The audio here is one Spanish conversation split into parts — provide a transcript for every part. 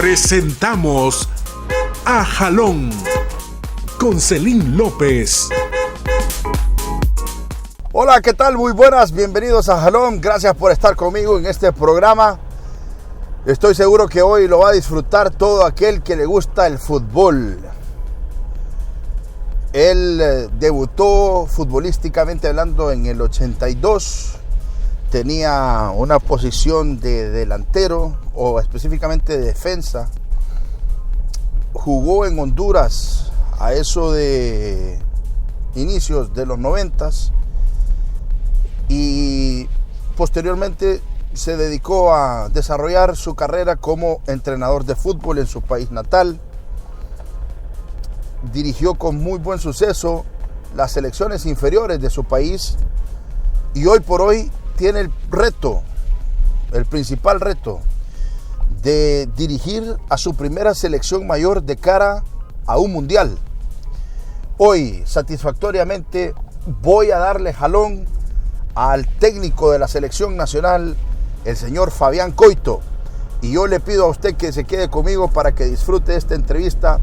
Presentamos a Jalón con Celín López. Hola, ¿qué tal? Muy buenas, bienvenidos a Jalón. Gracias por estar conmigo en este programa. Estoy seguro que hoy lo va a disfrutar todo aquel que le gusta el fútbol. Él debutó futbolísticamente hablando en el 82. Tenía una posición de delantero o específicamente de defensa. Jugó en Honduras a eso de inicios de los 90s y posteriormente se dedicó a desarrollar su carrera como entrenador de fútbol en su país natal. Dirigió con muy buen suceso las selecciones inferiores de su país y hoy por hoy tiene el principal reto de dirigir a su primera selección mayor de cara a un mundial. Hoy, satisfactoriamente, voy a darle jalón al técnico de la selección nacional, el señor Fabián Coito. Y yo le pido a usted que se quede conmigo para que disfrute esta entrevista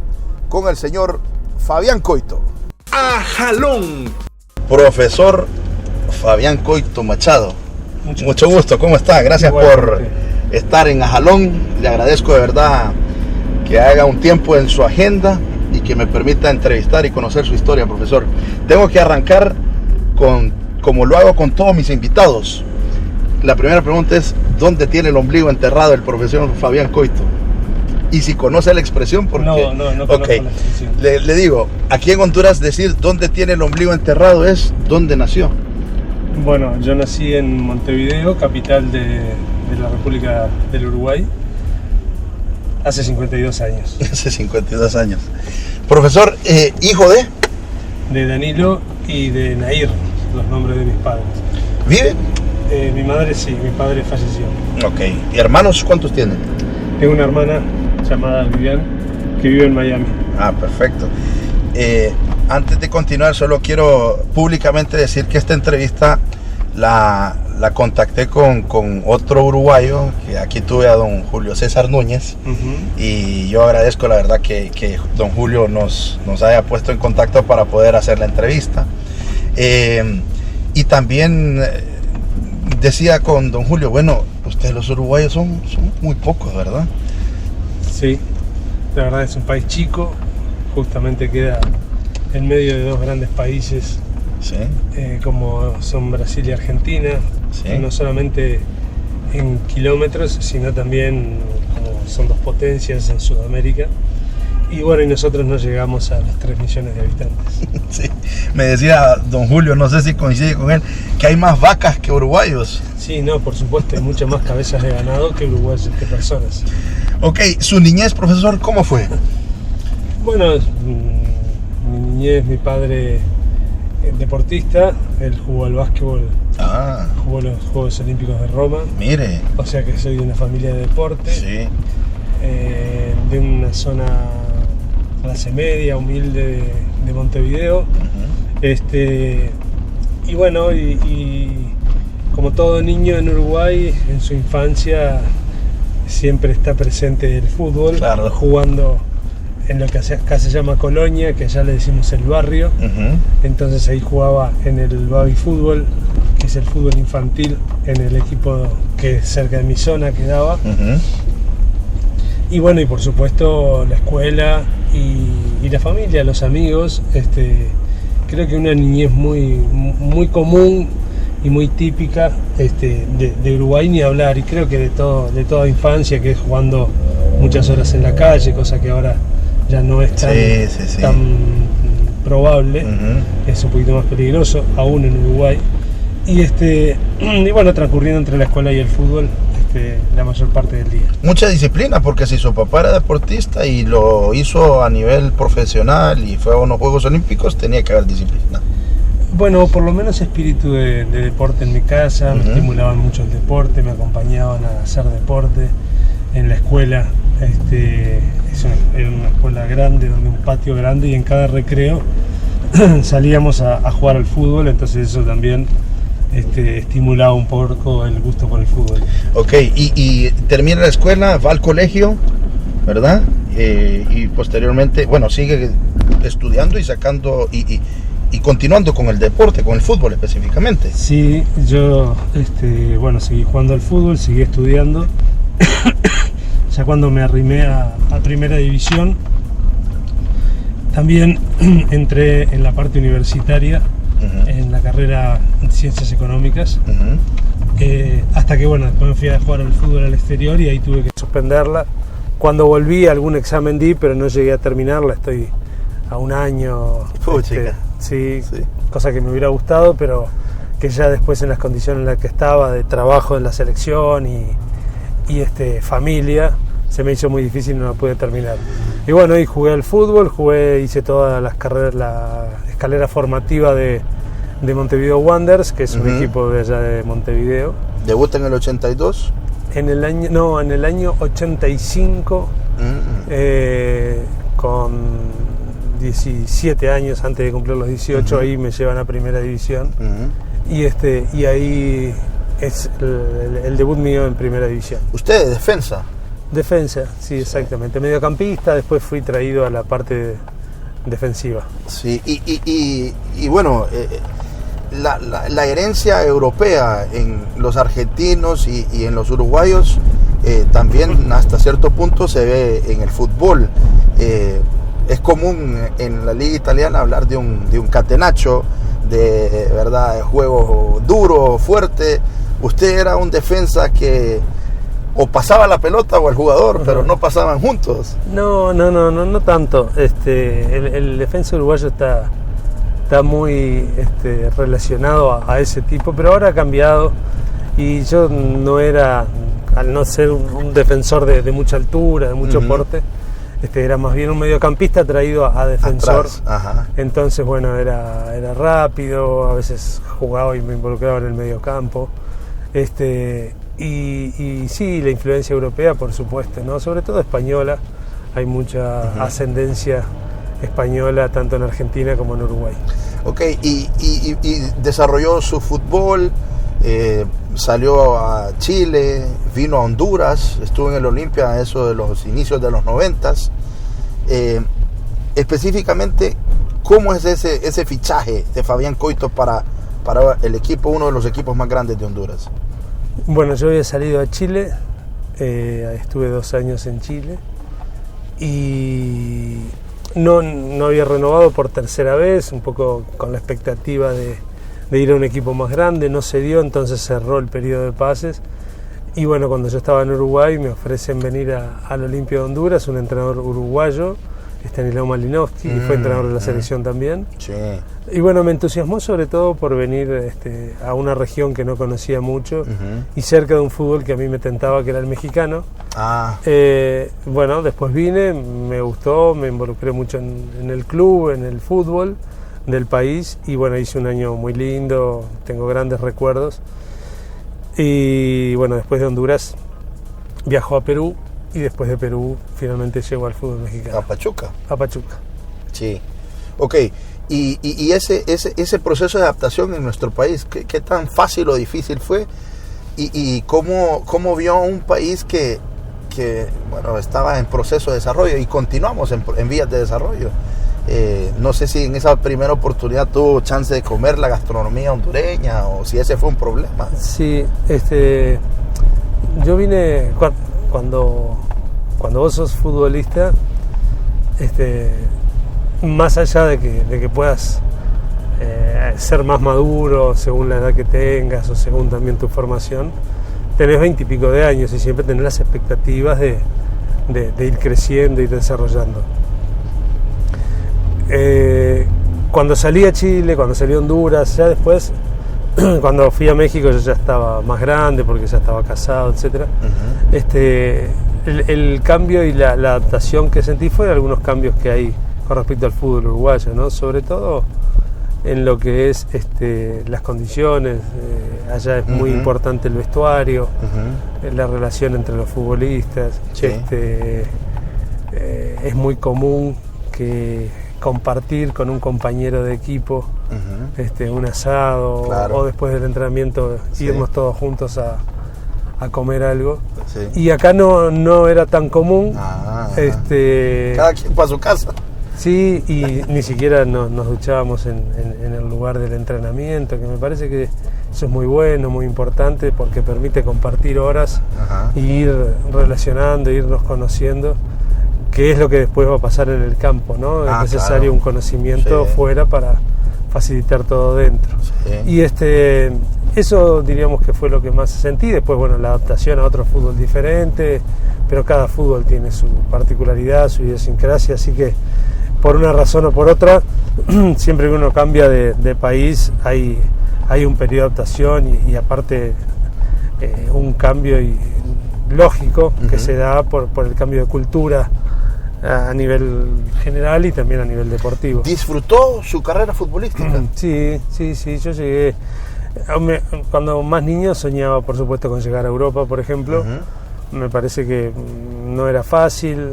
con el señor Fabián Coito. A Jalón. Profesor Fabián Coito Machado. Mucho gusto, ¿cómo está? Gracias por estar en Ajalón. Le agradezco de verdad que haga un tiempo en su agenda y que me permita entrevistar y conocer su historia, profesor. Tengo que arrancar como lo hago con todos mis invitados. La primera pregunta es, ¿dónde tiene el ombligo enterrado el profesor Fabián Coito? Y si conoce la expresión, porque... No conozco la expresión. Le digo, aquí en Honduras decir dónde tiene el ombligo enterrado es dónde nació. Bueno, yo nací en Montevideo, capital de la República del Uruguay, hace 52 años. Hace 52 años. Profesor, hijo de... De Danilo y de Nair, los nombres de mis padres. ¿Vive? Mi madre sí, mi padre falleció. Ok. ¿Y hermanos cuántos tienen? Tengo una hermana llamada Vivian que vive en Miami. Ah, perfecto. Antes de continuar, solo quiero públicamente decir que esta entrevista la contacté con otro uruguayo, que aquí tuve a don Julio César Núñez. Y yo agradezco la verdad que don Julio nos haya puesto en contacto para poder hacer la entrevista. Y también decía con don Julio, bueno, ustedes los uruguayos son muy pocos, ¿verdad? Sí, la verdad es un país chico, justamente queda en medio de dos grandes países, sí. Como son Brasil y Argentina, sí. No solamente en kilómetros, sino también como son dos potencias en Sudamérica. Y bueno, y nosotros no llegamos a los 3 millones de habitantes. Sí, me decía don Julio, no sé si coincide con él, que hay más vacas que uruguayos. Sí, no, por supuesto, hay muchas más cabezas de ganado que uruguayos, que personas. Ok, su niñez, profesor, ¿cómo fue? Bueno, mi niñez, mi padre deportista, él jugó al básquetbol, jugó los Juegos Olímpicos de Roma. Mire. O sea que soy de una familia de deporte, sí. De una zona clase media, humilde de Montevideo. Y bueno, y como todo niño en Uruguay, en su infancia siempre está presente el fútbol, claro. Jugando en lo que acá se llama Colonia, que allá le decimos el barrio. Entonces ahí jugaba en el baby fútbol, que es el fútbol infantil, en el equipo que cerca de mi zona quedaba. Y bueno, y por supuesto la escuela y la familia, los amigos. Creo que una niñez muy común y muy típica de Uruguay, ni hablar, y creo que de toda infancia, que es jugando muchas horas en la calle, cosa que ahora ya no es tan probable. Es un poquito más peligroso aún en Uruguay, y bueno, transcurriendo entre la escuela y el fútbol la mayor parte del día. Mucha disciplina, porque si su papá era deportista y lo hizo a nivel profesional y fue a unos Juegos Olímpicos, tenía que haber disciplina. Bueno, por lo menos espíritu de deporte en mi casa, me estimulaban mucho el deporte, me acompañaban a hacer deporte en la escuela. Era una escuela grande, donde un patio grande, y en cada recreo salíamos a jugar al fútbol, entonces eso también estimulaba un poco el gusto por el fútbol. Ok, y termina la escuela, va al colegio. ¿verdad? Y posteriormente, bueno, sigue estudiando y sacando y continuando con el deporte, con el fútbol específicamente. Sí, yo seguí jugando al fútbol, seguí estudiando. Ya cuando me arrimé a primera división, también entré en la parte universitaria, en la carrera de Ciencias Económicas, hasta que después me fui a jugar al fútbol al exterior y ahí tuve que suspenderla. Cuando volví algún examen di, pero no llegué a terminarla, estoy a un año. Sí, cosa que me hubiera gustado, pero que ya después en las condiciones en las que estaba, de trabajo en la selección y familia, se me hizo muy difícil y no la pude terminar. Y ahí jugué al fútbol, hice todas las carreras, la escalera formativa de Montevideo Wanderers, que es un equipo de allá de Montevideo. ¿Debuta en el 82? En el año 85, con 17 años, antes de cumplir los 18, ahí me llevan a primera división. Y ahí es el debut mío en primera división. ¿Usted es defensa? Defensa, sí, exactamente. Mediocampista, después fui traído a la parte defensiva. Sí, y bueno, la herencia europea en los argentinos y en los uruguayos también hasta cierto punto se ve en el fútbol. Es común en la liga italiana hablar de un catenaccio, de verdad, de juego duro, fuerte. Usted era un defensa que o pasaba la pelota o el jugador, pero no pasaban juntos. No tanto. El defensa uruguayo está muy relacionado a ese tipo, pero ahora ha cambiado y yo no era, al no ser un defensor de mucha altura, de mucho porte, era más bien un mediocampista traído a defensor. Entonces era rápido, a veces jugaba y me involucraba en el mediocampo. Y sí, la influencia europea, por supuesto, ¿no? Sobre todo española. Hay mucha ascendencia española tanto en Argentina como en Uruguay. Ok, y desarrolló su fútbol, salió a Chile, vino a Honduras, estuvo en el Olimpia, eso de los inicios de los 90s. Específicamente, ¿cómo es ese fichaje de Fabián Coito para el equipo, uno de los equipos más grandes de Honduras? Bueno, yo había salido a Chile, estuve 2 años en Chile y no había renovado por tercera vez, un poco con la expectativa de ir a un equipo más grande, no se dio, entonces cerró el periodo de pases. Y cuando yo estaba en Uruguay me ofrecen venir al Olimpia de Honduras, un entrenador uruguayo, Stanislao Malinowski, que fue entrenador de la selección también. Sí. Y me entusiasmó sobre todo por venir a una región que no conocía mucho y cerca de un fútbol que a mí me tentaba, que era el mexicano. Después vine, me gustó, me involucré mucho en el club, en el fútbol del país y hice un año muy lindo, tengo grandes recuerdos. Y después de Honduras viajó a Perú y después de Perú finalmente llegó al fútbol mexicano. ¿A Pachuca? A Pachuca. Sí. Ok, y ese proceso de adaptación en nuestro país, ¿qué tan fácil o difícil fue? Y cómo vio un país que estaba en proceso de desarrollo y continuamos en vías de desarrollo? No sé si en esa primera oportunidad tuvo chance de comer la gastronomía hondureña o si ese fue un problema. Sí, yo vine cuando vos sos futbolista, más allá de que puedas ser más maduro según la edad que tengas o según también tu formación, tenés 20 y pico de años y siempre tenés las expectativas de ir creciendo y desarrollando. Cuando salí a Chile, cuando salí a Honduras, ya después, cuando fui a México yo ya estaba más grande porque ya estaba casado, etc. El cambio y la adaptación que sentí fue algunos cambios que hay con respecto al fútbol uruguayo, ¿no? Sobre todo en lo que es las condiciones. Allá es muy importante el vestuario, la relación entre los futbolistas. Sí. Es muy común que compartir con un compañero de equipo un asado, claro, o después del entrenamiento irnos todos juntos a comer algo. Sí. Y acá no era tan común. Cada quien para su casa. Sí, y ni siquiera nos duchábamos en el lugar del entrenamiento, que me parece que eso es muy bueno, muy importante, porque permite compartir horas y ir relacionando, irnos conociendo, que es lo que después va a pasar en el campo, ¿no? Es necesario un conocimiento fuera para facilitar todo dentro. Sí. Y eso diríamos que fue lo que más sentí. Después, bueno, la adaptación a otro fútbol diferente, pero cada fútbol tiene su particularidad, su idiosincrasia, así que por una razón o por otra, siempre que uno cambia de país hay un periodo de adaptación y aparte un cambio lógico que se da por el cambio de cultura a nivel general y también a nivel deportivo. ¿Disfrutó su carrera futbolística? Sí, yo llegué, cuando más niño soñaba por supuesto con llegar a Europa, por ejemplo. Me parece que no era fácil,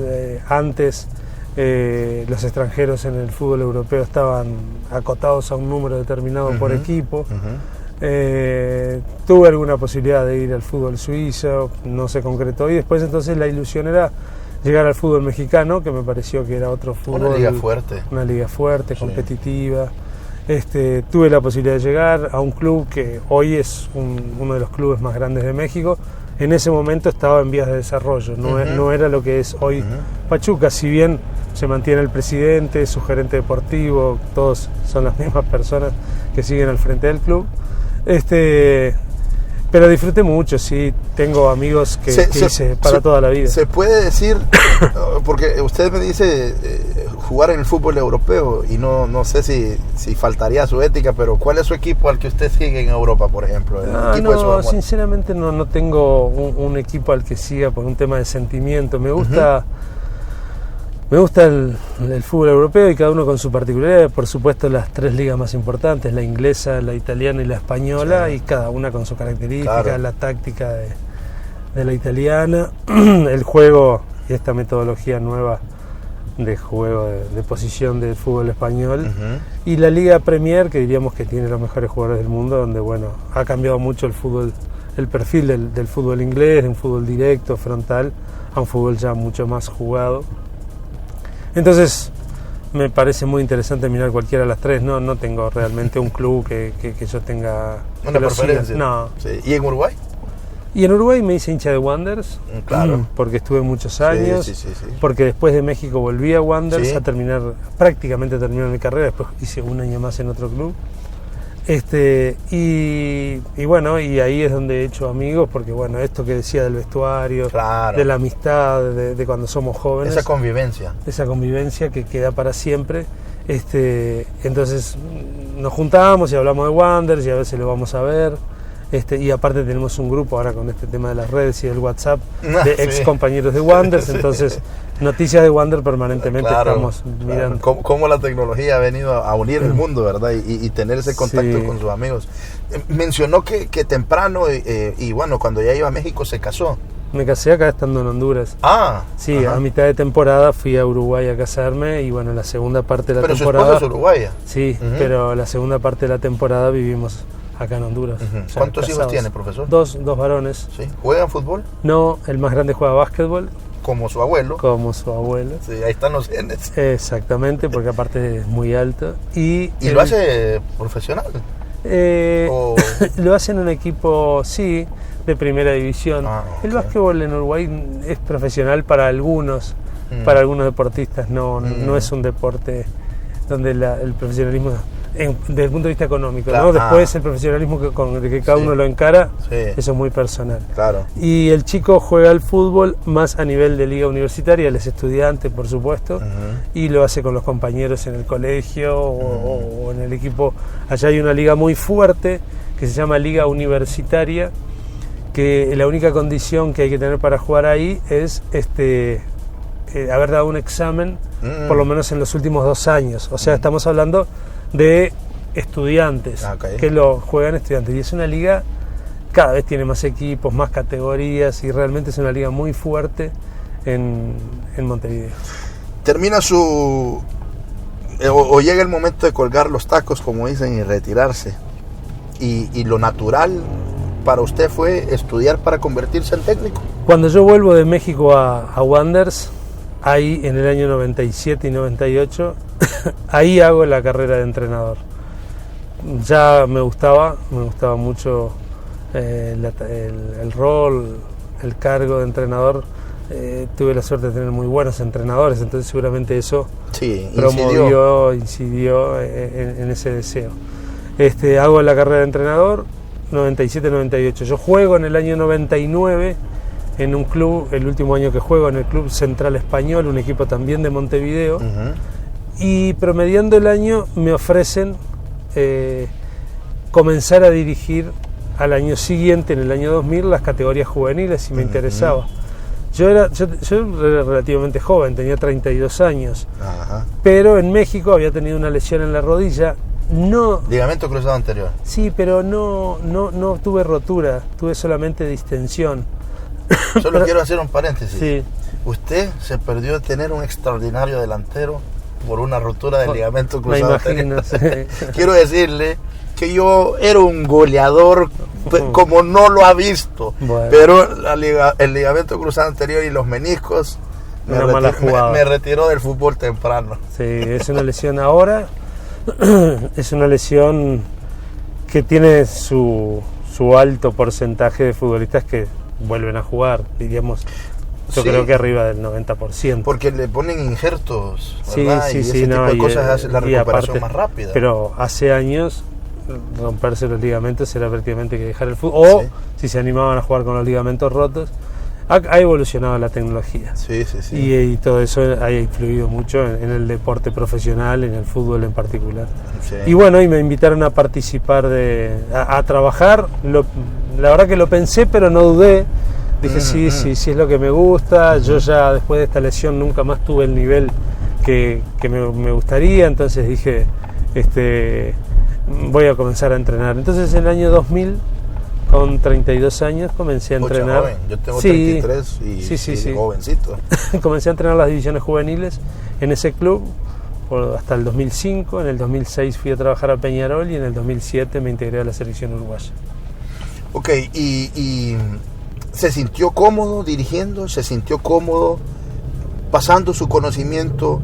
antes los extranjeros en el fútbol europeo estaban acotados a un número determinado por equipo. Tuve alguna posibilidad de ir al fútbol suizo, no se concretó, y después entonces la ilusión era llegar al fútbol mexicano, que me pareció que era otro fútbol. Una liga fuerte, competitiva. Tuve la posibilidad de llegar a un club que hoy es uno de los clubes más grandes de México. En ese momento estaba en vías de desarrollo, no era lo que es hoy Pachuca, si bien se mantiene el presidente, su gerente deportivo, todos son las mismas personas que siguen al frente del club. Pero disfruté mucho, sí, tengo amigos que hice para toda la vida. Se puede decir, porque usted me dice jugar en el fútbol europeo y no sé si faltaría su ética, pero ¿cuál es su equipo al que usted sigue en Europa, por ejemplo? Sinceramente no tengo un equipo al que siga por un tema de sentimiento. Me gusta el fútbol europeo y cada uno con su particularidad. Por supuesto, las tres ligas más importantes, la inglesa, la italiana y la española, y cada una con su característica, la táctica de la italiana, el juego y esta metodología nueva de juego de posición del fútbol español, y la Liga Premier, que diríamos que tiene los mejores jugadores del mundo, donde bueno, ha cambiado mucho el perfil del fútbol inglés, de un fútbol directo, frontal, a un fútbol ya mucho más jugado. Entonces me parece muy interesante mirar cualquiera de las tres. No tengo realmente un club que yo tenga una preferencia. No. Sí. ¿Y en Uruguay? Y en Uruguay me hice hincha de Wanderers, porque estuve muchos años, porque después de México volví a Wanderers prácticamente terminé mi carrera, después hice un año más en otro club. Y bueno, y ahí es donde he hecho amigos, porque bueno, esto que decía del vestuario, de la amistad, de cuando somos jóvenes. Esa convivencia que queda para siempre. Entonces nos juntábamos y hablamos de Wanderers y a veces lo vamos a ver. Y aparte tenemos un grupo ahora con este tema de las redes y del WhatsApp de ex compañeros de Wanderers, entonces noticias de Wanderers permanentemente estamos mirando. Cómo la tecnología ha venido a unir el mundo, ¿verdad? Y tener ese contacto con sus amigos. Mencionó que temprano, y bueno, cuando ya iba a México se casó. Me casé acá estando en Honduras. Sí, a mitad de temporada fui a Uruguay a casarme y bueno, la segunda parte de la temporada... Pero su esposa es uruguaya. Sí, pero la segunda parte de la temporada vivimos acá en Honduras. ¿Cuántos hijos tiene, profesor? Dos varones. ¿Sí? ¿Juegan fútbol? No, el más grande juega básquetbol. Como su abuelo. Sí, ahí están los genes. Exactamente, porque aparte es muy alto. ¿Y lo hace profesional? Lo hace en un equipo, sí, de primera división. El básquetbol en Uruguay es profesional para algunos deportistas. No es un deporte donde el profesionalismo... desde el punto de vista económico, ¿no? Después el profesionalismo con el que cada uno lo encara, eso es muy personal. Y el chico juega al fútbol más a nivel de liga universitaria, él es estudiante, por supuesto, y lo hace con los compañeros en el colegio o en el equipo. Allá hay una liga muy fuerte que se llama Liga Universitaria, que la única condición que hay que tener para jugar ahí es haber dado un examen, por lo menos en los últimos 2 años. O sea, estamos hablando de estudiantes, que lo juegan estudiantes, y es una liga, cada vez tiene más equipos, más categorías, y realmente es una liga muy fuerte en Montevideo. Termina o llega el momento de colgar los tacos, como dicen, y retirarse, y lo natural para usted fue estudiar para convertirse en técnico. Cuando yo vuelvo de México a Wanderers, ahí en el año 97 y 98, ahí hago la carrera de entrenador. Ya me gustaba mucho el rol, el cargo de entrenador. Tuve la suerte de tener muy buenos entrenadores, entonces seguramente eso incidió en ese deseo. Hago la carrera de entrenador 97-98. Yo juego en el año 99 en un club, el último año que juego en el Club Central Español, un equipo también de Montevideo, y promediando el año me ofrecen comenzar a dirigir al año siguiente, en el año 2000, las categorías juveniles, si me interesaba. Yo era relativamente joven, tenía 32 años, pero en México había tenido una lesión en la rodilla. Ligamento cruzado anterior. Sí, pero no tuve rotura, tuve solamente distensión. Solo quiero hacer un paréntesis. Sí. Usted se perdió de tener un extraordinario delantero por una rotura del ligamento cruzado anterior. Sí. Quiero decirle que yo era un goleador como no lo ha visto, bueno. Pero el ligamento cruzado anterior y los meniscos me retiró del fútbol temprano. Sí, es una lesión ahora, es una lesión que tiene su alto porcentaje de futbolistas que vuelven a jugar, diríamos. Yo creo que arriba del 90%. Porque le ponen injertos, ¿verdad? Sí, y ese tipo de cosas hace la recuperación aparte, más rápida. Pero hace años romperse los ligamentos era prácticamente que dejar el fútbol. O si se animaban a jugar con los ligamentos rotos. Ha evolucionado la tecnología. Sí. Y todo eso ha influido mucho en el deporte profesional, en el fútbol en particular. Sí. Y bueno, y me invitaron a participar, a trabajar. La verdad que lo pensé, pero no dudé. Dije, sí, es lo que me gusta. Yo ya después de esta lesión nunca más tuve el nivel que me gustaría. Entonces dije, voy a comenzar a entrenar. Entonces en el año 2000, con 32 años, comencé a entrenar. Joven. Yo tengo 33 y jovencito. Comencé a entrenar las divisiones juveniles en ese club hasta el 2005. En el 2006 fui a trabajar a Peñarol y en el 2007 me integré a la selección uruguaya. Ok, y ¿se sintió cómodo dirigiendo? ¿Se sintió cómodo pasando su conocimiento,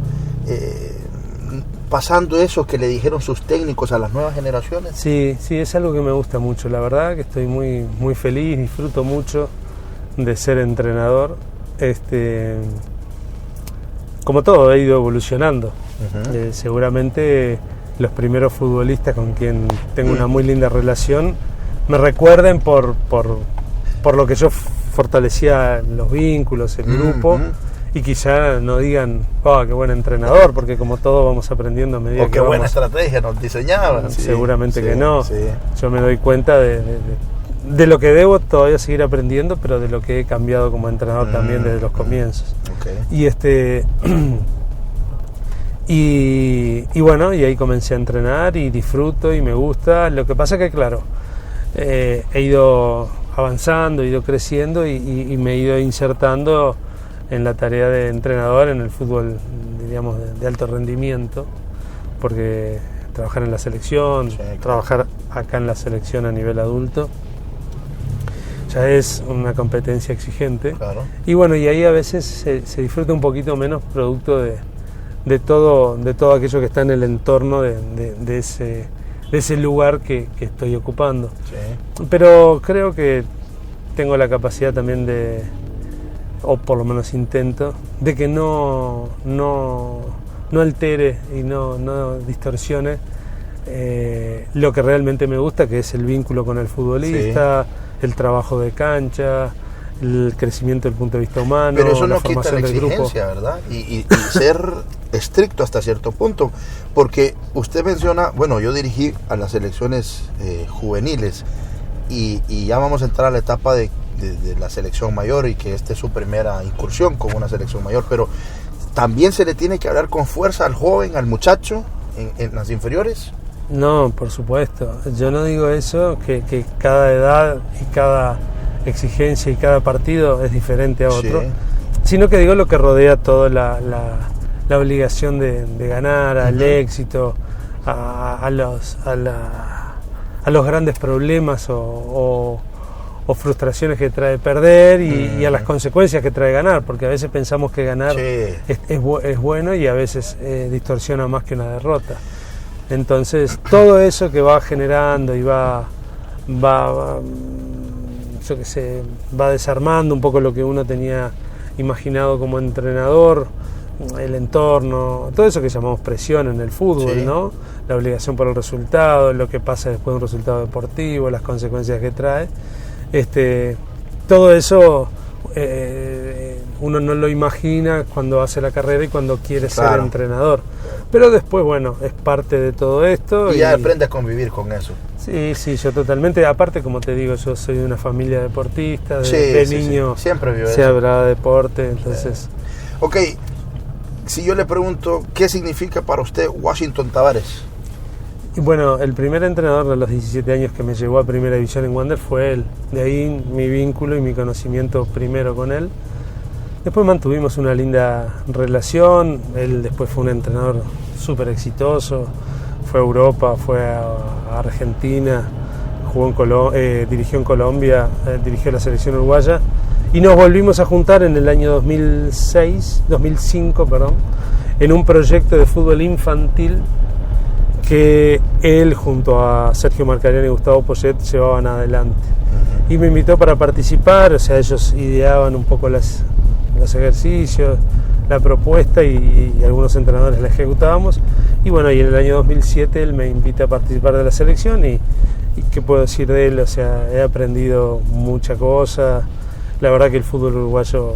pasando eso que le dijeron sus técnicos a las nuevas generaciones? Sí, es algo que me gusta mucho. La verdad que estoy muy, muy feliz, disfruto mucho de ser entrenador. Como todo, he ido evolucionando. Seguramente los primeros futbolistas con quien tengo una muy linda relación me recuerden por lo que yo fortalecía los vínculos, el grupo, y quizá no digan, qué buen entrenador, porque como todos vamos aprendiendo a medida que qué vamos, buena estrategia nos diseñaban. Seguramente que no. Yo me doy cuenta de lo que debo todavía seguir aprendiendo, pero de lo que he cambiado como entrenador también desde los comienzos. Y bueno, y ahí comencé a entrenar y disfruto y me gusta. Lo que pasa que, claro, he ido avanzando, he ido creciendo y me he ido insertando en la tarea de entrenador en el fútbol, diríamos, de alto rendimiento, porque trabajar en la selección, trabajar acá en la selección a nivel adulto, ya es una competencia exigente. Claro. Y bueno, y ahí a veces se disfruta un poquito menos producto de todo aquello que está en el entorno de ese lugar que estoy ocupando. Pero creo que tengo la capacidad también o por lo menos intento, de que no altere y no distorsione lo que realmente me gusta, que es el vínculo con el futbolista, el trabajo de cancha, el crecimiento del punto de vista humano. Pero eso no la quita la exigencia, ¿verdad? Y ser estricto hasta cierto punto, porque usted menciona, bueno, yo dirigí a las selecciones juveniles y ya vamos a entrar a la etapa de la selección mayor y que esta es su primera incursión como una selección mayor, pero también se le tiene que hablar con fuerza al joven, al muchacho en las inferiores. No, por supuesto, yo no digo eso, que cada edad y cada exigencia y cada partido es diferente a otro, sino que digo lo que rodea toda la obligación de ganar, al éxito, a los grandes problemas o o frustraciones que trae perder y a las consecuencias que trae ganar, porque a veces pensamos que ganar es bueno y a veces distorsiona más que una derrota. Entonces todo eso que va generando y va desarmando un poco lo que uno tenía imaginado como entrenador, el entorno, todo eso que llamamos presión en el fútbol, ¿no? La obligación por el resultado, lo que pasa después de un resultado deportivo, las consecuencias que trae. Todo eso uno no lo imagina cuando hace la carrera y cuando quiere ser entrenador. Pero después, bueno, es parte de todo esto. Y ya aprende a convivir con eso. Sí, yo totalmente. Aparte, como te digo, yo soy de una familia deportista, de niño siempre vivo se hablaba de deporte, entonces... Ok, si yo le pregunto, ¿qué significa para usted Washington Tabárez? Y bueno, el primer entrenador de los 17 años que me llevó a Primera División en Wander fue él. De ahí mi vínculo y mi conocimiento primero con él. Después mantuvimos una linda relación. Él después fue un entrenador súper exitoso. Fue a Europa, fue a Argentina, dirigió en Colombia, dirigió la selección uruguaya. Y nos volvimos a juntar en el año 2005, en un proyecto de fútbol infantil que él junto a Sergio Marcariani y Gustavo Poyet llevaban adelante. Y me invitó para participar, o sea, ellos ideaban un poco los ejercicios, la propuesta y algunos entrenadores la ejecutábamos. Y bueno, y en el año 2007 él me invita a participar de la selección y ¿qué puedo decir de él? O sea, he aprendido mucha cosa. La verdad que el fútbol uruguayo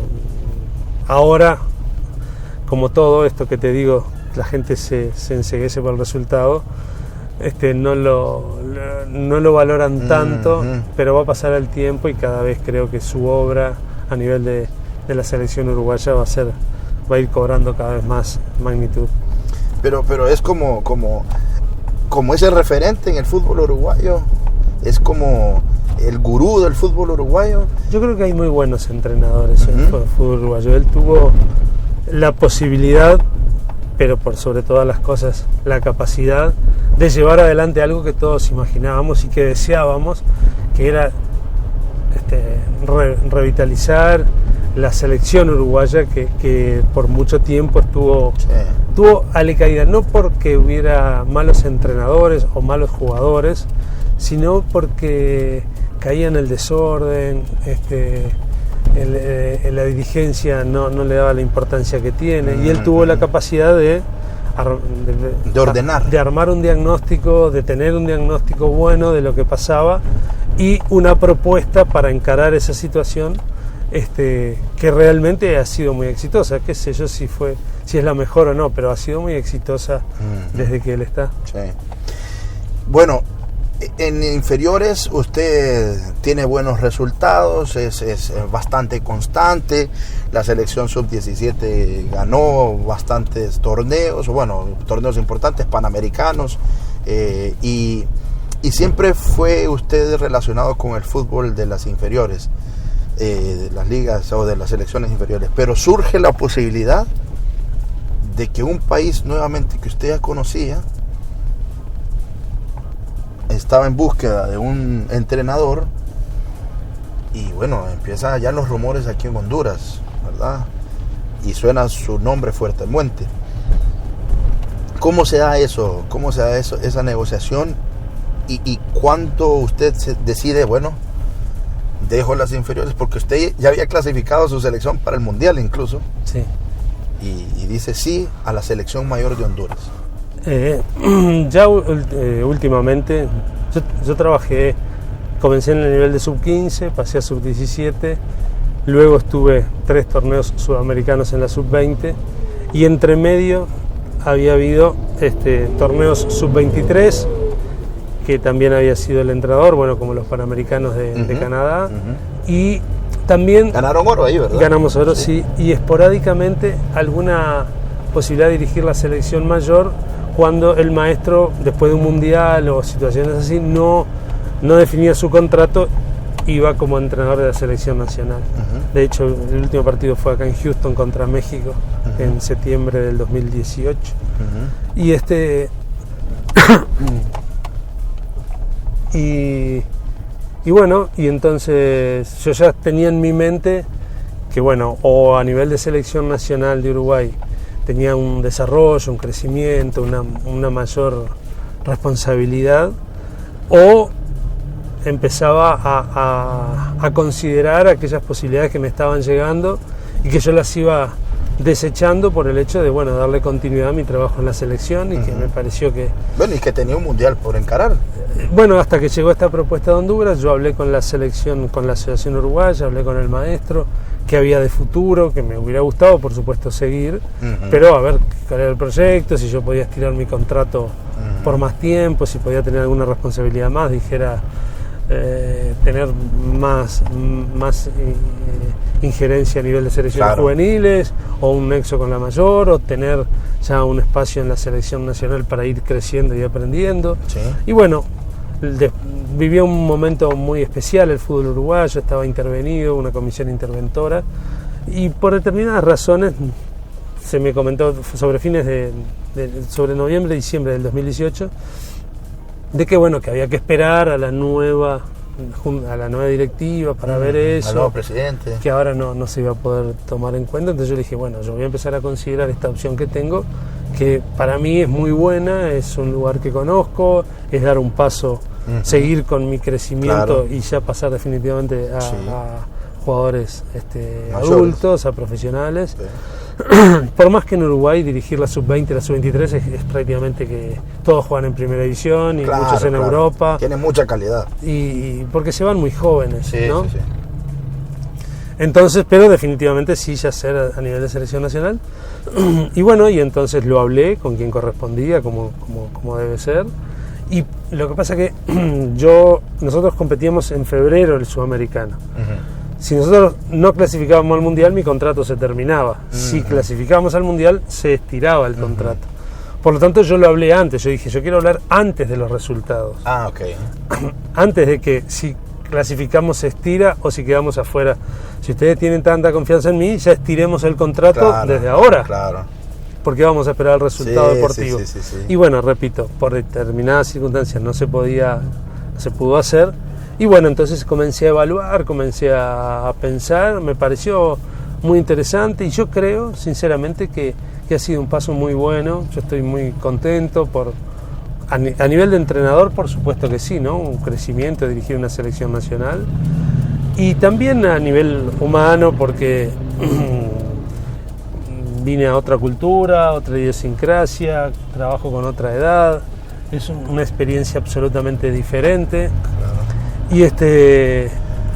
ahora, como todo esto que te digo, la gente se enceguece por el resultado, no lo valoran tanto, pero va a pasar el tiempo y cada vez creo que su obra a nivel de la selección uruguaya va a ir cobrando cada vez más magnitud. Pero es como ese referente en el fútbol uruguayo, es como el gurú del fútbol uruguayo. Yo creo que hay muy buenos entrenadores en el fútbol uruguayo. Él tuvo la posibilidad, pero por sobre todas las cosas, la capacidad de llevar adelante algo que todos imaginábamos y que deseábamos, que era revitalizar la selección uruguaya que por mucho tiempo estuvo alicaída, no porque hubiera malos entrenadores o malos jugadores, sino porque caía en el desorden, la dirigencia no le daba la importancia que tiene, y él tuvo la capacidad de ordenar, de armar un diagnóstico, de tener un diagnóstico bueno de lo que pasaba y una propuesta para encarar esa situación que realmente ha sido muy exitosa. Qué sé yo si es la mejor o no, pero ha sido muy exitosa desde que él está. Sí. Bueno, en inferiores usted tiene buenos resultados, es bastante constante. La selección sub-17 ganó bastantes torneos importantes, panamericanos, y siempre fue usted relacionado con el fútbol de las inferiores, de las ligas o de las selecciones inferiores. Pero surge la posibilidad de que un país nuevamente que usted ya conocía estaba en búsqueda de un entrenador, y bueno, empiezan ya los rumores aquí en Honduras, ¿verdad? Y suena su nombre fuertemente. ¿Cómo se da eso? ¿Cómo se da esa negociación? ¿Y cuánto usted decide, bueno, dejo las inferiores? Porque usted ya había clasificado a su selección para el Mundial incluso. Sí. Y dice sí a la selección mayor de Honduras. Últimamente yo comencé en el nivel de sub-15, pasé a sub-17, luego estuve 3 torneos sudamericanos en la sub-20 y entre medio había habido torneos sub-23 que también había sido el entrenador, bueno, como los Panamericanos de Canadá, y también ganaron oro ahí, ¿verdad? Ganamos oro, sí, y esporádicamente alguna posibilidad de dirigir la selección mayor cuando el maestro, después de un mundial o situaciones así, no definía su contrato, iba como entrenador de la selección nacional. De hecho, el último partido fue acá en Houston contra México, en septiembre del 2018. Y Y bueno, y entonces yo ya tenía en mi mente que bueno, o a nivel de selección nacional de Uruguay tenía un desarrollo, un crecimiento, una mayor responsabilidad, o empezaba a considerar aquellas posibilidades que me estaban llegando y que yo las iba desechando por el hecho de bueno, darle continuidad a mi trabajo en la selección y que me pareció que... Bueno, y que tenía un mundial por encarar. Bueno, hasta que llegó esta propuesta de Honduras, yo hablé con la selección, con la Asociación Uruguaya, hablé con el maestro, que había de futuro, que me hubiera gustado, por supuesto, seguir, pero a ver cuál era el proyecto, si yo podía estirar mi contrato por más tiempo, si podía tener alguna responsabilidad más, dijera, tener más injerencia a nivel de selecciones juveniles, o un nexo con la mayor, o tener ya un espacio en la selección nacional para ir creciendo y aprendiendo. Sí. Y bueno, vivió un momento muy especial el fútbol uruguayo, estaba intervenido, una comisión interventora, y por determinadas razones se me comentó sobre sobre noviembre, diciembre del 2018, de que bueno, que había que esperar a la nueva directiva para ver eso, al nuevo presidente, que ahora no se iba a poder tomar en cuenta. Entonces yo le dije, bueno, yo voy a empezar a considerar esta opción que tengo, que para mí es muy buena, es un lugar que conozco, es dar un paso, seguir con mi crecimiento y ya pasar definitivamente a jugadores adultos, a profesionales. Sí. Por más que en Uruguay dirigir la sub-20 y la sub-23 es prácticamente que todos juegan en primera división y muchos en Europa. Tienen mucha calidad. Y porque se van muy jóvenes, ¿no? Sí. Entonces, pero definitivamente sí ya ser a nivel de selección nacional. Y bueno, y entonces lo hablé con quien correspondía, como debe ser. Y lo que pasa que nosotros competíamos en febrero el sudamericano. Si nosotros no clasificábamos al mundial, mi contrato se terminaba. Si clasificábamos al mundial, se estiraba el contrato. Por lo tanto, yo lo hablé antes. Yo dije, yo quiero hablar antes de los resultados. Ah, ok. Antes de que si clasificamos se estira o si quedamos afuera. Si ustedes tienen tanta confianza en mí, ya estiremos el contrato desde ahora. Claro. Porque vamos a esperar el resultado deportivo. Sí. Y bueno, repito, por determinadas circunstancias no se pudo hacer. Y bueno, entonces comencé a evaluar, comencé a pensar, me pareció muy interesante y yo creo, sinceramente, que ha sido un paso muy bueno. Yo estoy muy contento a nivel de entrenador, por supuesto que sí, ¿no? Un crecimiento, dirigir una selección nacional. Y también a nivel humano, porque vine a otra cultura, otra idiosincrasia, trabajo con otra edad, es una experiencia absolutamente diferente.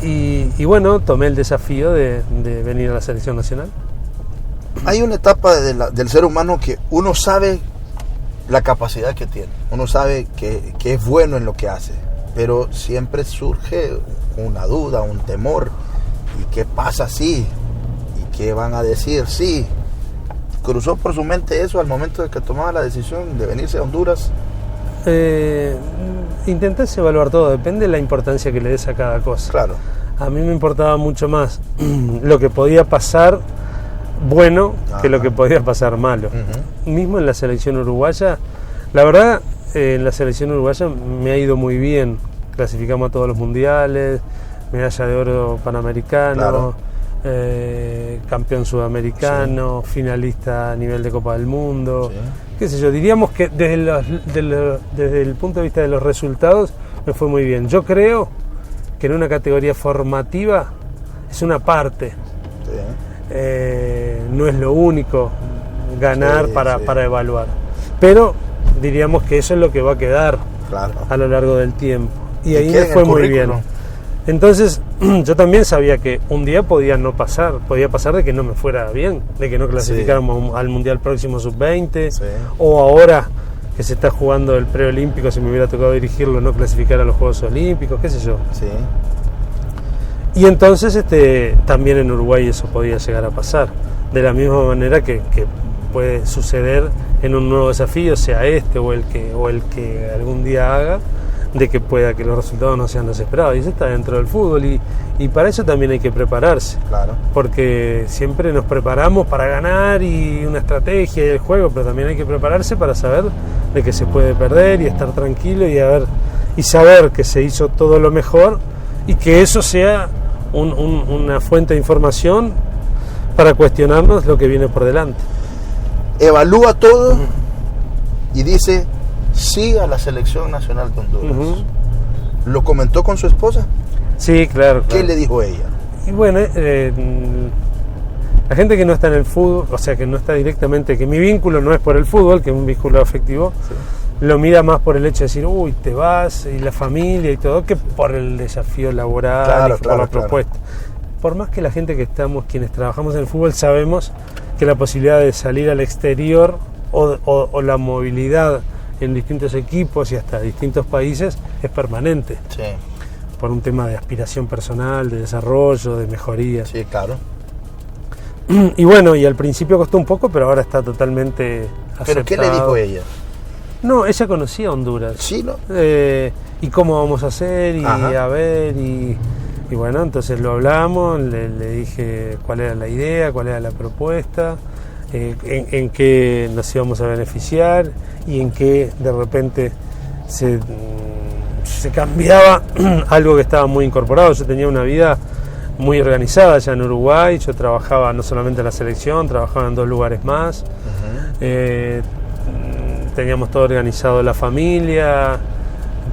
Y bueno, tomé el desafío de venir a la selección nacional. Hay una etapa del ser humano que uno sabe la capacidad que tiene, uno sabe que es bueno en lo que hace, pero siempre surge una duda, un temor. ¿Y qué pasa si? ¿Y qué van a decir si? ¿Cruzó por su mente eso al momento de que tomaba la decisión de venirse a Honduras? Intenté evaluar todo, depende de la importancia que le des a cada cosa. Claro. A mí me importaba mucho más lo que podía pasar bueno que lo que podía pasar malo. Mismo en la selección uruguaya, la verdad, en la selección uruguaya me ha ido muy bien. Clasificamos a todos los mundiales, medalla de oro panamericano, campeón sudamericano, finalista a nivel de Copa del Mundo. Qué sé yo, diríamos que desde el punto de vista de los resultados me fue muy bien. Yo creo que en una categoría formativa es una parte, no es lo único ganar para evaluar, pero diríamos que eso es lo que va a quedar a lo largo del tiempo, y ahí me fue muy bien. Entonces yo también sabía que un día podía pasar de que no me fuera bien, de que no clasificáramos al Mundial próximo sub-20, o ahora que se está jugando el preolímpico, si me hubiera tocado dirigirlo, no clasificar a los Juegos Olímpicos, qué sé yo. Y entonces también en Uruguay eso podía llegar a pasar, de la misma manera que puede suceder en un nuevo desafío, sea o el que algún día haga, de que pueda que los resultados no sean desesperados. Y eso está dentro del fútbol, y para eso también hay que prepararse. Porque siempre nos preparamos para ganar y una estrategia y el juego, pero también hay que prepararse para saber de que se puede perder y estar tranquilo y saber que se hizo todo lo mejor y que eso sea una fuente de información para cuestionarnos lo que viene por delante. Evalúa todo y dice sí a la selección nacional de Honduras. ¿Lo comentó con su esposa? Sí, claro. ¿Qué le dijo ella? Y bueno, la gente que no está en el fútbol, o sea, que no está directamente, que mi vínculo no es por el fútbol, que es un vínculo afectivo, lo mira más por el hecho de decir, uy, te vas, y la familia y todo, que por el desafío laboral, por la propuesta. Por más que la gente que estamos, quienes trabajamos en el fútbol, sabemos que la posibilidad de salir al exterior o la movilidad en distintos equipos y hasta distintos países es permanente. Sí. Por un tema de aspiración personal, de desarrollo, de mejoría. Sí, claro. Y bueno, y al principio costó un poco, pero ahora está totalmente aceptado. ¿Pero qué le dijo ella? No, ella conocía Honduras. Sí, ¿no? Y cómo vamos a hacer, y Ajá. a ver, y bueno, entonces lo hablamos, le dije cuál era la idea, cuál era la propuesta, en qué nos íbamos a beneficiar y en qué de repente se cambiaba algo que estaba muy incorporado. Yo tenía una vida muy organizada allá en Uruguay, yo trabajaba no solamente en la selección, trabajaba en 2 lugares más, teníamos todo organizado, la familia,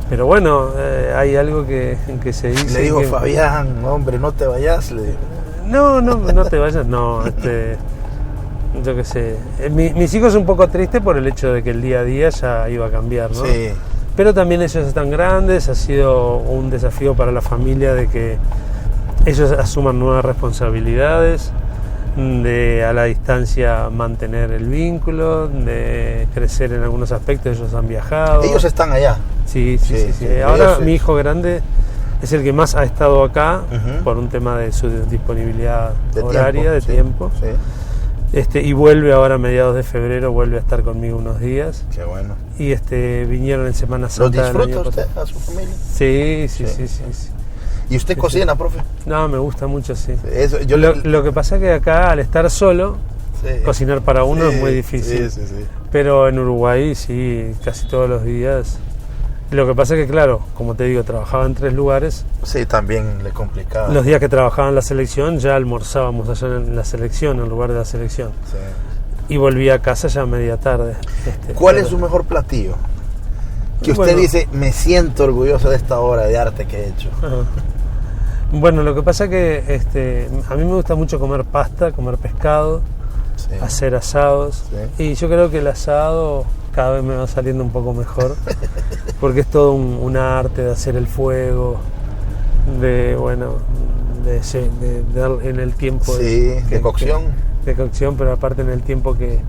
pero bueno, hay algo que se dice. Le dijo que, Fabián, hombre, no te vayas. Le dijo. No te vayas, no, yo qué sé. Mis hijos un poco tristes por el hecho de que el día a día ya iba a cambiar, ¿no? Sí. Pero también ellos están grandes, ha sido un desafío para la familia de que ellos asuman nuevas responsabilidades, de a la distancia mantener el vínculo, de crecer en algunos aspectos. Ellos han viajado. Ellos están allá. Sí. Sí. Ahora Ellos, mi hijo grande es el que más ha estado acá por un tema de su disponibilidad horaria, de tiempo. Sí. Y vuelve ahora a mediados de febrero, vuelve a estar conmigo unos días. Qué bueno. Y vinieron en Semana ¿Los Santa. disfruta usted a su familia? Sí. ¿Y usted cocina, profe? No, me gusta mucho, sí. Eso, Lo que pasa es que acá, al estar solo, cocinar para uno es muy difícil. Sí. Pero en Uruguay, sí, casi todos los días. Lo que pasa es que, claro, como te digo, trabajaba en 3 lugares. Sí, también le complicaba. Los días que trabajaba en la selección, ya almorzábamos allá en la selección, en el lugar de la selección. Sí. Y volví a casa ya a media tarde. ¿Cuál es su mejor platillo? Que usted dice, me siento orgulloso de esta obra de arte que he hecho. Ajá. Bueno, lo que pasa es que a mí me gusta mucho comer pasta, comer pescado, hacer asados. Sí. Y yo creo que el asado cada vez me va saliendo un poco mejor, porque es todo un arte de hacer el fuego, dar en el tiempo de cocción. De cocción, pero aparte en el tiempo que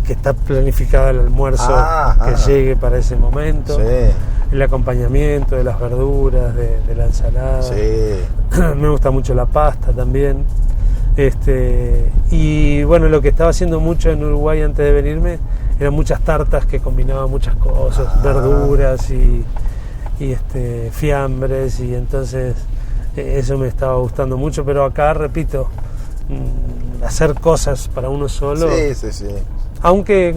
está planificado el almuerzo, que llegue para ese momento. Sí. El acompañamiento de las verduras, de la ensalada. Sí. Me gusta mucho la pasta también. Y bueno, lo que estaba haciendo mucho en Uruguay antes de venirme eran muchas tartas que combinaban muchas cosas, verduras y fiambres, y entonces eso me estaba gustando mucho. Pero acá, repito, hacer cosas para uno solo. Sí. Aunque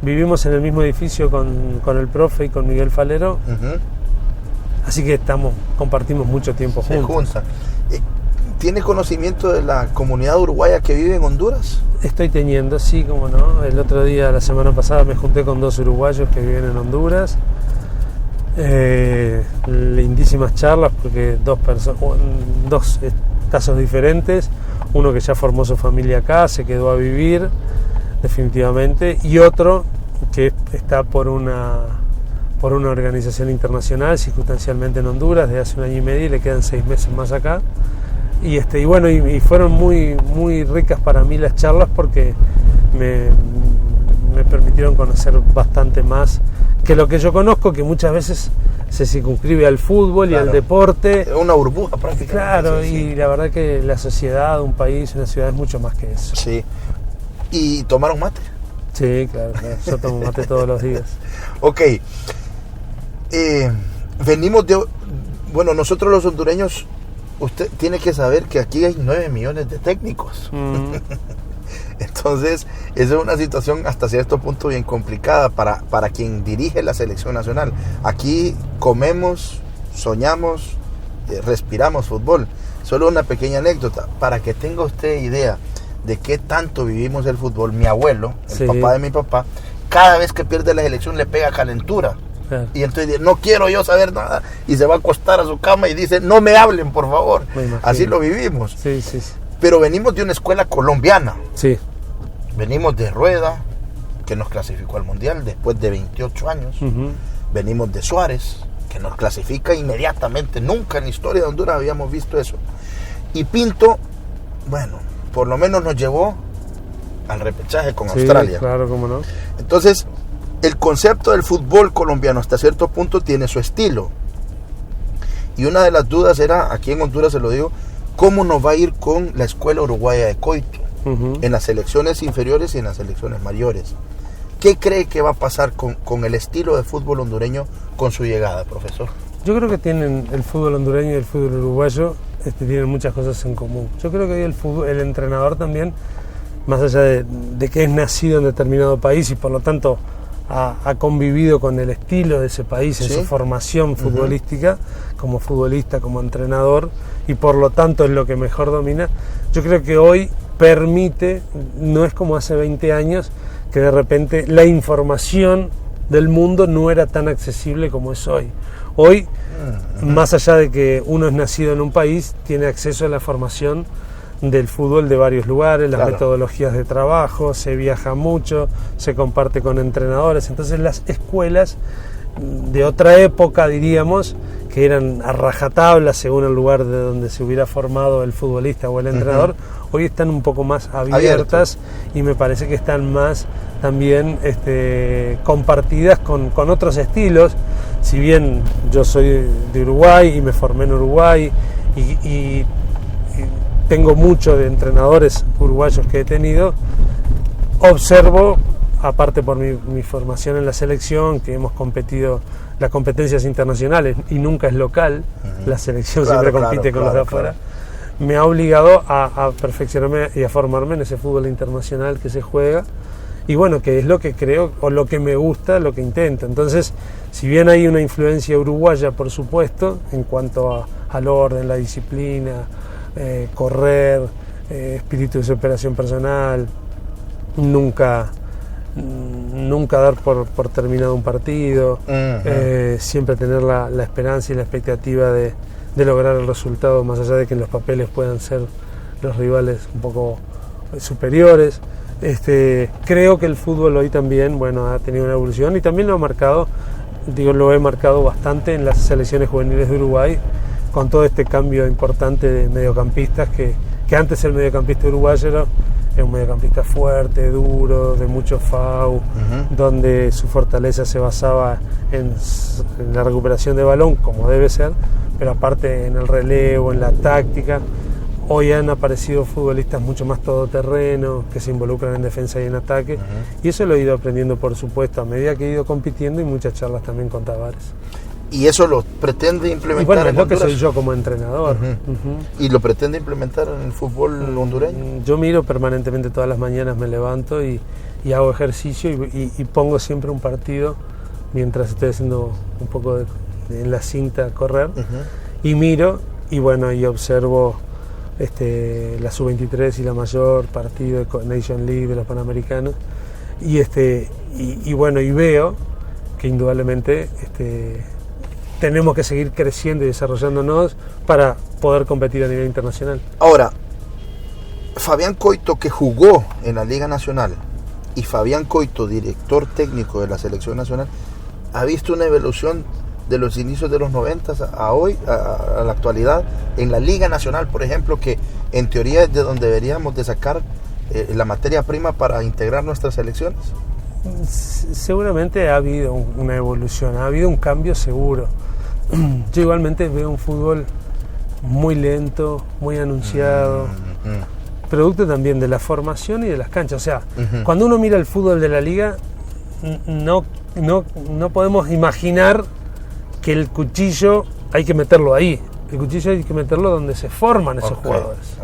vivimos en el mismo edificio con el profe y con Miguel Falero, así que compartimos mucho tiempo juntos. ¿Tiene conocimiento de la comunidad uruguaya que vive en Honduras? Estoy teniendo, sí, como no. El otro día, la semana pasada, me junté con 2 uruguayos que viven en Honduras. Lindísimas charlas, porque 2 casos diferentes. Uno que ya formó su familia acá, se quedó a vivir definitivamente, y otro que está por una organización internacional, circunstancialmente en Honduras, desde hace 1 año y medio, y le quedan 6 meses más acá. Y bueno, y fueron muy, muy ricas para mí las charlas, porque me permitieron conocer bastante más que lo que yo conozco, que muchas veces se circunscribe al fútbol y al deporte. Es una burbuja prácticamente. Claro, y la verdad que la sociedad, un país, una ciudad es mucho más que eso. Sí. ¿Y tomaron mate? Sí, claro. Yo tomo mate todos los días. Ok. Venimos de... Bueno, nosotros los hondureños, usted tiene que saber que aquí hay 9 millones de técnicos. Entonces, esa es una situación hasta cierto punto bien complicada para quien dirige la selección nacional. Aquí comemos, soñamos respiramos fútbol. Solo una pequeña anécdota, para que tenga usted idea de qué tanto vivimos el fútbol. Mi abuelo, el papá de mi papá, cada vez que pierde la selección le pega calentura. Y entonces dice, no quiero yo saber nada, y se va a acostar a su cama y dice, no me hablen, por favor. Así lo vivimos. Sí, sí, sí. Pero venimos de una escuela colombiana. Sí. Venimos de Rueda, que nos clasificó al Mundial después de 28 años. Venimos de Suárez, que nos clasifica inmediatamente. Nunca en la historia de Honduras habíamos visto eso. Y Pinto, bueno, por lo menos nos llevó al repechaje con Australia. Claro, cómo no. Entonces, el concepto del fútbol colombiano hasta cierto punto tiene su estilo. Y una de las dudas era, aquí en Honduras se lo digo, ¿cómo nos va a ir con la escuela uruguaya de Coito? En las selecciones inferiores y en las selecciones mayores. ¿Qué cree que va a pasar con el estilo de fútbol hondureño con su llegada, profesor? Yo creo que tienen el fútbol hondureño y el fútbol uruguayo tienen muchas cosas en común. Yo creo que hoy el entrenador también, más allá de que es nacido en determinado país y por lo tanto ha convivido con el estilo de ese país en su formación futbolística, como futbolista, como entrenador, y por lo tanto es lo que mejor domina. Yo creo que hoy permite, no es como hace 20 años, que de repente la información del mundo no era tan accesible como es hoy. Hoy, más allá de que uno es nacido en un país, tiene acceso a la formación del fútbol de varios lugares, las metodologías de trabajo, se viaja mucho, se comparte con entrenadores. Entonces las escuelas de otra época, diríamos, que eran a rajatabla según el lugar de donde se hubiera formado el futbolista o el entrenador, hoy están un poco más abiertas y me parece que están más también compartidas con otros estilos. Si bien yo soy de Uruguay y me formé en Uruguay y tengo mucho de entrenadores uruguayos que he tenido, observo, aparte por mi formación en la selección, que hemos competido las competencias internacionales y nunca es local, la selección siempre compite con los de afuera, me ha obligado a perfeccionarme y a formarme en ese fútbol internacional que se juega, y bueno, que es lo que creo, o lo que me gusta, lo que intento. Entonces, si bien hay una influencia uruguaya, por supuesto, en cuanto al orden, la disciplina, correr, espíritu de superación personal, nunca dar por terminado un partido, siempre tener la esperanza y la expectativa de lograr el resultado, más allá de que en los papeles puedan ser los rivales un poco superiores. Creo que el fútbol hoy también, bueno, ha tenido una evolución y también lo he marcado bastante en las selecciones juveniles de Uruguay, con todo este cambio importante de mediocampistas, que antes el mediocampista uruguayo era un mediocampista fuerte, duro, de mucho FAU, donde su fortaleza se basaba en la recuperación de balón, como debe ser, pero aparte en el relevo, en la táctica. Hoy han aparecido futbolistas mucho más todoterreno, que se involucran en defensa y en ataque, y eso lo he ido aprendiendo, por supuesto, a medida que he ido compitiendo, y muchas charlas también con Tavares. ¿Y eso lo pretende implementar? Y bueno, es en lo Honduras? que soy yo como entrenador. ¿Y lo pretende implementar en el fútbol hondureño? Yo miro permanentemente, todas las mañanas me levanto y hago ejercicio y pongo siempre un partido mientras estoy haciendo un poco en la cinta correr, y miro y bueno, y observo la sub-23 y la mayor, partido de Nation League de los Panamericanos, y bueno, y veo que indudablemente tenemos que seguir creciendo y desarrollándonos para poder competir a nivel internacional. Ahora, Fabián Coito, que jugó en la Liga Nacional, y Fabián Coito, director técnico de la Selección Nacional, ha visto una evolución de los inicios de los 90 a hoy, a la actualidad, en la Liga Nacional, por ejemplo, que en teoría es de donde deberíamos de sacar la materia prima para integrar nuestras selecciones. Seguramente ha habido una evolución, ha habido un cambio seguro. Yo igualmente veo un fútbol muy lento, muy anunciado, producto también de la formación y de las canchas. O sea, cuando uno mira el fútbol de la liga, no podemos imaginar que el cuchillo hay que meterlo ahí. El cuchillo hay que meterlo donde se forman esos jugadores.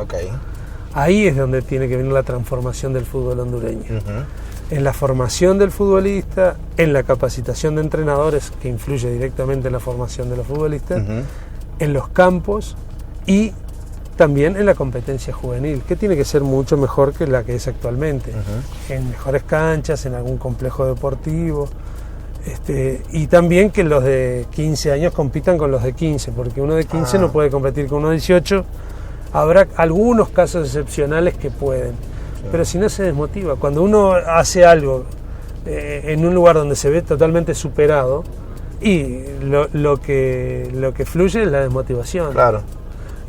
Ahí es donde tiene que venir la transformación del fútbol hondureño. En la formación del futbolista, en la capacitación de entrenadores, que influye directamente en la formación de los futbolistas, en los campos y también en la competencia juvenil, que tiene que ser mucho mejor que la que es actualmente, en mejores canchas, en algún complejo deportivo, y también que los de 15 años compitan con los de 15, porque uno de 15 no puede competir con uno de 18. Habrá algunos casos excepcionales que pueden, pero si no se desmotiva. Cuando uno hace algo en un lugar donde se ve totalmente superado, y lo que fluye es la desmotivación. Claro.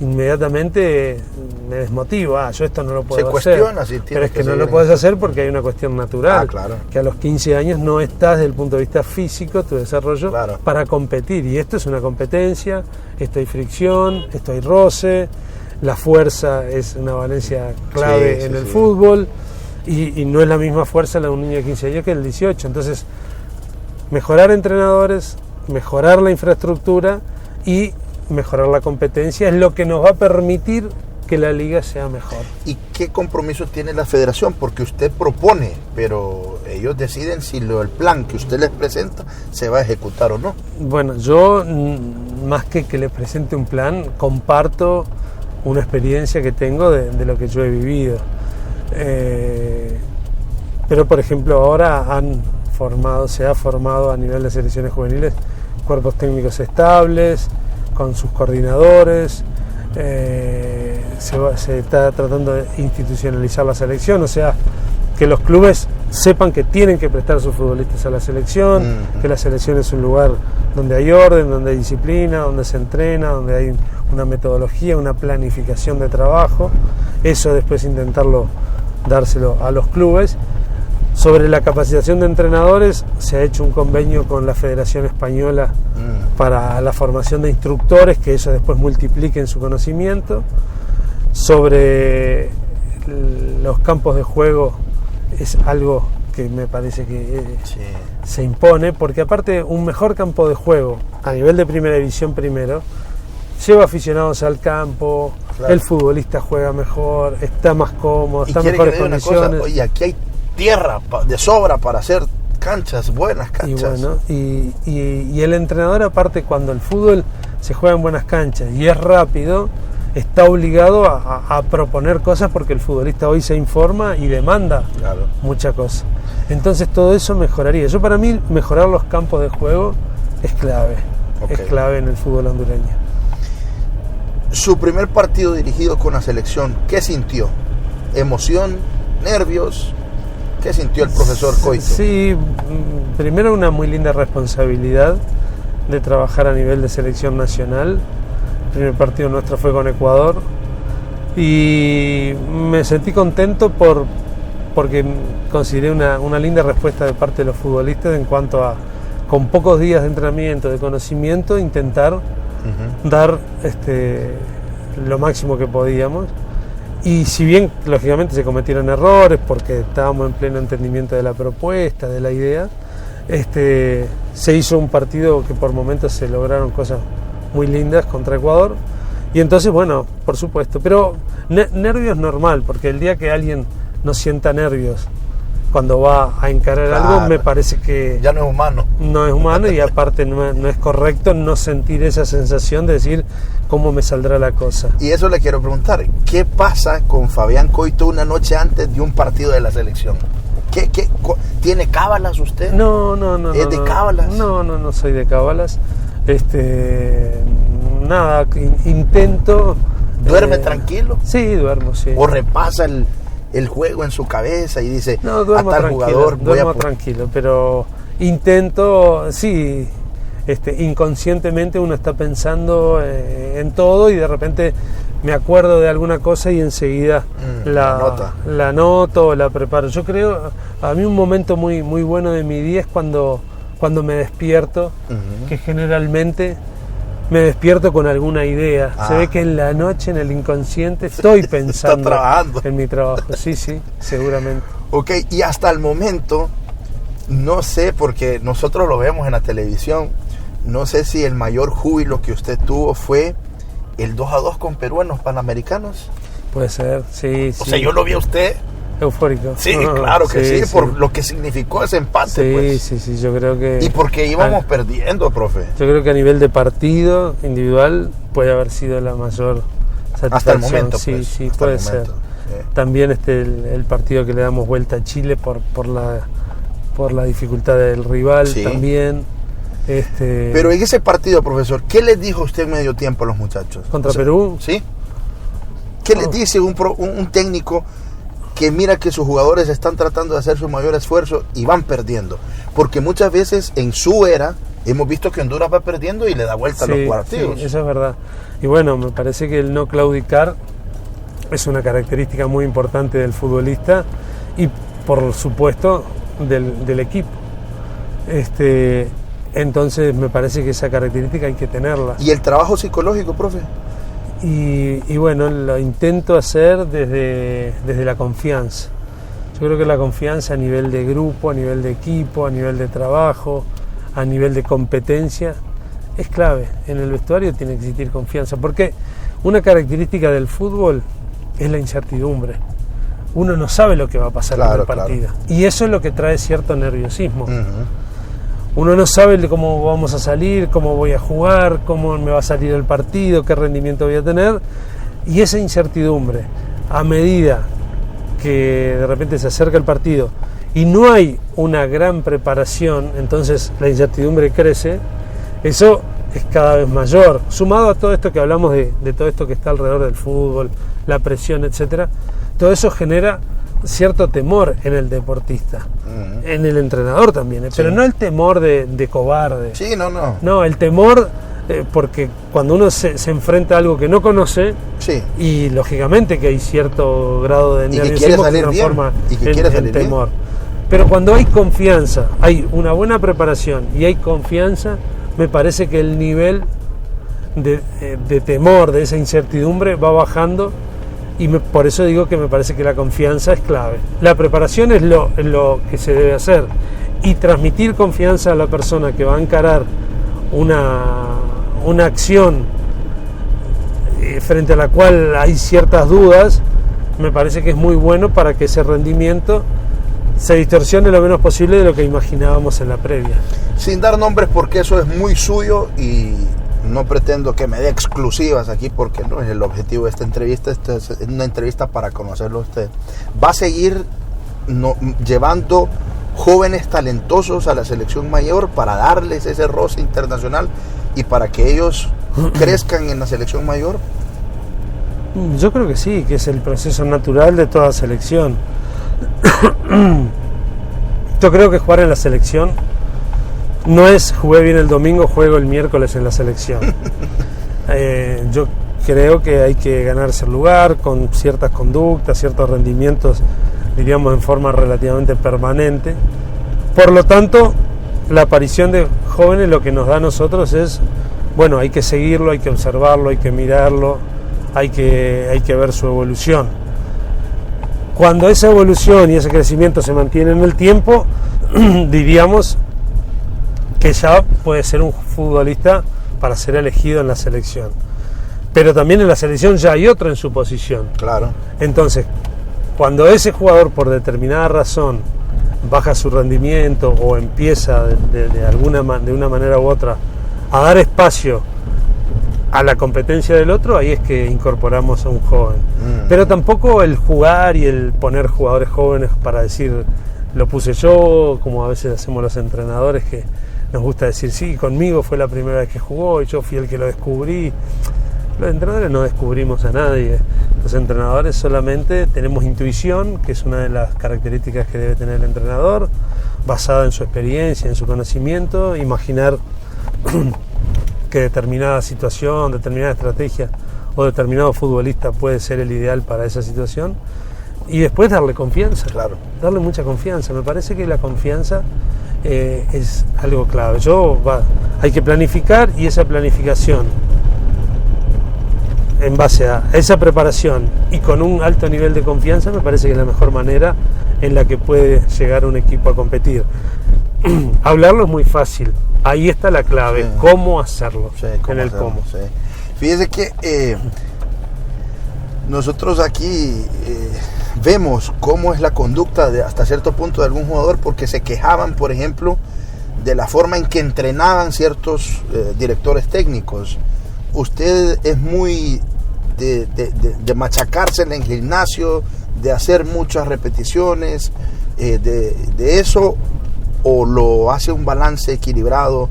Inmediatamente me desmotivo, yo esto no lo puedo hacer. Pero es que no lo puedes hacer porque hay una cuestión natural, claro. Que a los 15 años no estás desde el punto de vista físico, tu desarrollo, claro, para competir, y esto es una competencia, esto hay fricción, esto hay roce, la fuerza es una valencia clave en el fútbol, y no es la misma fuerza la de un niño de 15 años que el 18, entonces mejorar entrenadores, mejorar la infraestructura y mejorar la competencia es lo que nos va a permitir que la liga sea mejor. ¿Y qué compromiso tiene la federación? Porque usted propone, pero ellos deciden si el plan que usted les presenta se va a ejecutar o no. Bueno, yo más que les presente un plan, comparto una experiencia que tengo de lo que yo he vivido. Pero por ejemplo ahora se ha formado a nivel de selecciones juveniles cuerpos técnicos estables, con sus coordinadores, se está tratando de institucionalizar la selección, o sea, que los clubes sepan que tienen que prestar a sus futbolistas a la selección, que la selección es un lugar donde hay orden, donde hay disciplina, donde se entrena, donde hay una metodología, una planificación de trabajo. Eso después intentarlo dárselo a los clubes. Sobre la capacitación de entrenadores, se ha hecho un convenio con la Federación Española para la formación de instructores, que eso después multipliquen su conocimiento. Sobre los campos de juego es algo que me parece que se impone, porque aparte un mejor campo de juego a nivel de primera división primero, lleva aficionados al campo, claro, el futbolista juega mejor, está más cómodo, está en mejores condiciones. Oye, aquí hay tierra de sobra para hacer canchas, buenas canchas. Y el entrenador, aparte, cuando el fútbol se juega en buenas canchas y es rápido, está obligado a proponer cosas, porque el futbolista hoy se informa y demanda muchas cosas. Entonces todo eso mejoraría. Para mí mejorar los campos de juego es clave, es clave en el fútbol hondureño. Su primer partido dirigido con la selección, ¿qué sintió? ¿Emoción? ¿Nervios? ¿Qué sintió el profesor Coito? Sí, primero una muy linda responsabilidad de trabajar a nivel de selección nacional. El primer partido nuestro fue con Ecuador y me sentí contento porque consideré una linda respuesta de parte de los futbolistas en cuanto a, con pocos días de entrenamiento, de conocimiento, intentar dar lo máximo que podíamos. Y si bien lógicamente se cometieron errores porque estábamos en pleno entendimiento de la propuesta, de la idea, se hizo un partido que por momentos se lograron cosas muy lindas contra Ecuador. Y entonces, bueno, por supuesto, pero nervios normal, porque el día que alguien no sienta nervios cuando va a encarar algo, me parece que ya no es humano. No es humano, y aparte no es correcto no sentir esa sensación de decir cómo me saldrá la cosa. Y eso le quiero preguntar, ¿qué pasa con Fabián Coito una noche antes de un partido de la selección? ¿Tiene cábalas usted? No. ¿Es de cábalas? No soy de cábalas. Nada, intento... ¿Duerme tranquilo? Sí, duermo, sí. ¿O repasa el juego en su cabeza y dice, duermo a tal jugador voy a... tranquilo, pero intento, sí, inconscientemente uno está pensando en todo y de repente me acuerdo de alguna cosa y enseguida la noto, la preparo. Yo creo, a mí un momento muy, muy bueno de mi día es cuando me despierto, que generalmente me despierto con alguna idea. Se ve que en la noche, en el inconsciente, estoy pensando en mi trabajo. Sí, seguramente. Ok, y hasta el momento, no sé, porque nosotros lo vemos en la televisión, no sé si el mayor júbilo que usted tuvo fue el 2-2 con Perú en los Panamericanos. Puede ser, sí. O sea, yo lo vi a usted Eufórico. Sí, claro que sí, por sí. lo que significó ese empate. Sí, Pues. sí, yo creo que... Y porque íbamos perdiendo, profe. Yo creo que a nivel de partido individual puede haber sido la mayor satisfacción. Hasta el momento, sí, pues, sí, hasta puede el ser. momento, sí. También el partido que le damos vuelta a Chile por la dificultad del rival Sí. también. Pero en ese partido, profesor, ¿qué les dijo usted en medio tiempo a los muchachos? Contra Perú. ¿Sí? ¿Qué les dice un técnico que mira que sus jugadores están tratando de hacer su mayor esfuerzo y van perdiendo? Porque muchas veces en su era hemos visto que Honduras va perdiendo y le da vuelta a los partidos. Sí, eso es verdad. Y bueno, me parece que el no claudicar es una característica muy importante del futbolista y por supuesto del equipo. Entonces me parece que esa característica hay que tenerla. ¿Y el trabajo psicológico, profe? Y bueno, lo intento hacer desde la confianza. Yo creo que la confianza a nivel de grupo, a nivel de equipo, a nivel de trabajo, a nivel de competencia, es clave. En el vestuario tiene que existir confianza, porque una característica del fútbol es la incertidumbre. Uno no sabe lo que va a pasar en el partido. Claro. Y eso es lo que trae cierto nerviosismo. Uno no sabe cómo vamos a salir, cómo voy a jugar, cómo me va a salir el partido, qué rendimiento voy a tener. Y esa incertidumbre, a medida que de repente se acerca el partido y no hay una gran preparación, entonces la incertidumbre crece, eso es cada vez mayor. Sumado a todo esto que hablamos de todo esto que está alrededor del fútbol, la presión, etcétera, todo eso genera cierto temor en el deportista, en el entrenador también, pero no el temor de cobarde. Sí, no. No, el temor porque cuando uno se enfrenta a algo que no conoce, y lógicamente que hay cierto grado de nerviosismo que transforma en temor. Pero cuando hay confianza, hay una buena preparación y hay confianza, me parece que el nivel de temor, de esa incertidumbre va bajando. Y por eso digo que me parece que la confianza es clave. La preparación es lo que se debe hacer. Y transmitir confianza a la persona que va a encarar una acción frente a la cual hay ciertas dudas, me parece que es muy bueno para que ese rendimiento se distorsione lo menos posible de lo que imaginábamos en la previa. Sin dar nombres, porque eso es muy suyo y no pretendo que me dé exclusivas aquí, porque no es el objetivo de esta entrevista. Esta es una entrevista para conocerlo a usted. ¿Va a seguir llevando jóvenes talentosos a la selección mayor para darles ese roce internacional y para que ellos crezcan en la selección mayor? Yo creo que sí, que es el proceso natural de toda selección. Yo creo que jugar en la selección no es jugué bien el domingo, juego el miércoles en la selección. Yo creo que hay que ganarse el lugar con ciertas conductas, ciertos rendimientos, diríamos en forma relativamente permanente. Por lo tanto, la aparición de jóvenes lo que nos da a nosotros es, bueno, hay que seguirlo, hay que observarlo, hay que mirarlo, hay que ver su evolución. Cuando esa evolución y ese crecimiento se mantiene en el tiempo, diríamos que ya puede ser un futbolista para ser elegido en la selección. Pero también en la selección ya hay otro en su posición. Claro. Entonces, cuando ese jugador por determinada razón baja su rendimiento o empieza de una manera u otra a dar espacio a la competencia del otro, ahí es que incorporamos a un joven. Pero tampoco el jugar y el poner jugadores jóvenes para decir lo puse yo, como a veces hacemos los entrenadores, que nos gusta decir, sí, conmigo fue la primera vez que jugó y yo fui el que lo descubrí. Los entrenadores no descubrimos a nadie. Los entrenadores solamente tenemos intuición, que es una de las características que debe tener el entrenador, basada en su experiencia, en su conocimiento, imaginar que determinada situación, determinada estrategia o determinado futbolista puede ser el ideal para esa situación, y después darle confianza, darle mucha confianza. Me parece que la confianza es algo clave. Hay que planificar, y esa planificación en base a esa preparación y con un alto nivel de confianza me parece que es la mejor manera en la que puede llegar un equipo a competir. Hablarlo es muy fácil, ahí está la clave, cómo hacerlo, cómo. Sí. Fíjese que nosotros aquí vemos cómo es la conducta hasta cierto punto de algún jugador, porque se quejaban, por ejemplo, de la forma en que entrenaban ciertos directores técnicos. Usted es muy de machacarse en el gimnasio, de hacer muchas repeticiones, de eso, o lo hace un balance equilibrado,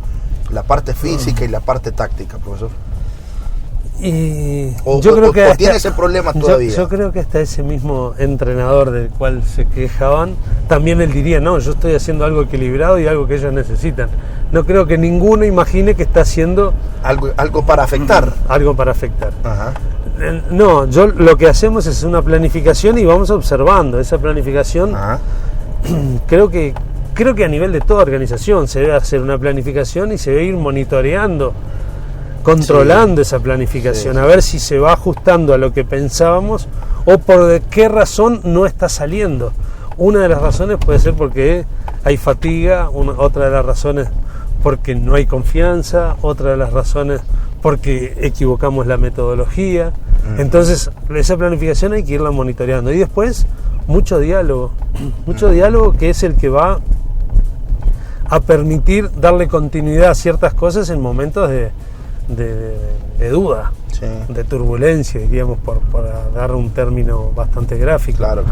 la parte física y la parte táctica, profesor. Y o tiene ese problema todavía. Yo creo que hasta ese mismo entrenador del cual se quejaban, también él diría, no, yo estoy haciendo algo equilibrado y algo que ellos necesitan. No creo que ninguno imagine que está haciendo algo para afectar. Algo para afectar. Ajá. No, lo que hacemos es una planificación y vamos observando. Esa planificación, Ajá. creo que a nivel de toda organización se debe hacer una planificación y se debe ir monitoreando, controlando esa planificación, a ver si se va ajustando a lo que pensábamos o por qué razón no está saliendo. Una de las razones puede ser porque hay fatiga, otra de las razones porque no hay confianza, otra de las razones porque equivocamos la metodología. Entonces esa planificación hay que irla monitoreando y después mucho diálogo que es el que va a permitir darle continuidad a ciertas cosas en momentos de duda, Sí. de turbulencia, diríamos, por dar un término bastante gráfico. Claro.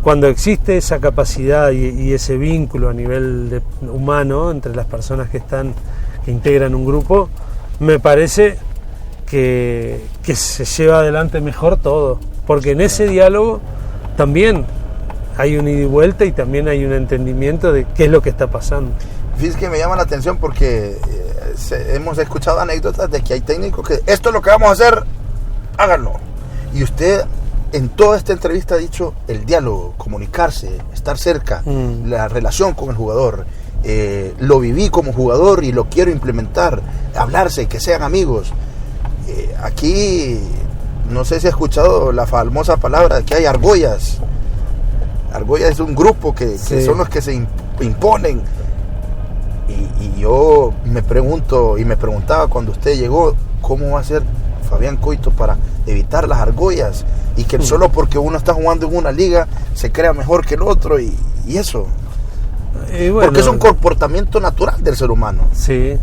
Cuando existe esa capacidad y ese vínculo a nivel humano entre las personas que integran un grupo, me parece que se lleva adelante mejor todo, porque en ese diálogo también hay un ida y vuelta y también hay un entendimiento de qué es lo que está pasando. Fíjese que me llama la atención porque hemos escuchado anécdotas de que hay técnicos que esto es lo que vamos a hacer, háganlo. Y usted en toda esta entrevista ha dicho el diálogo, comunicarse, estar cerca, la relación con el jugador. Lo viví como jugador y lo quiero implementar, hablarse, que sean amigos. Aquí no sé si ha escuchado la famosa palabra de que hay argollas. Argollas es un grupo que son los que se imponen. Y yo me pregunto y me preguntaba cuando usted llegó, ¿cómo va a ser Fabián Coito para evitar las argollas? Y que solo porque uno está jugando en una liga se crea mejor que el otro y eso. Bueno, porque es un comportamiento natural del ser humano. Sí.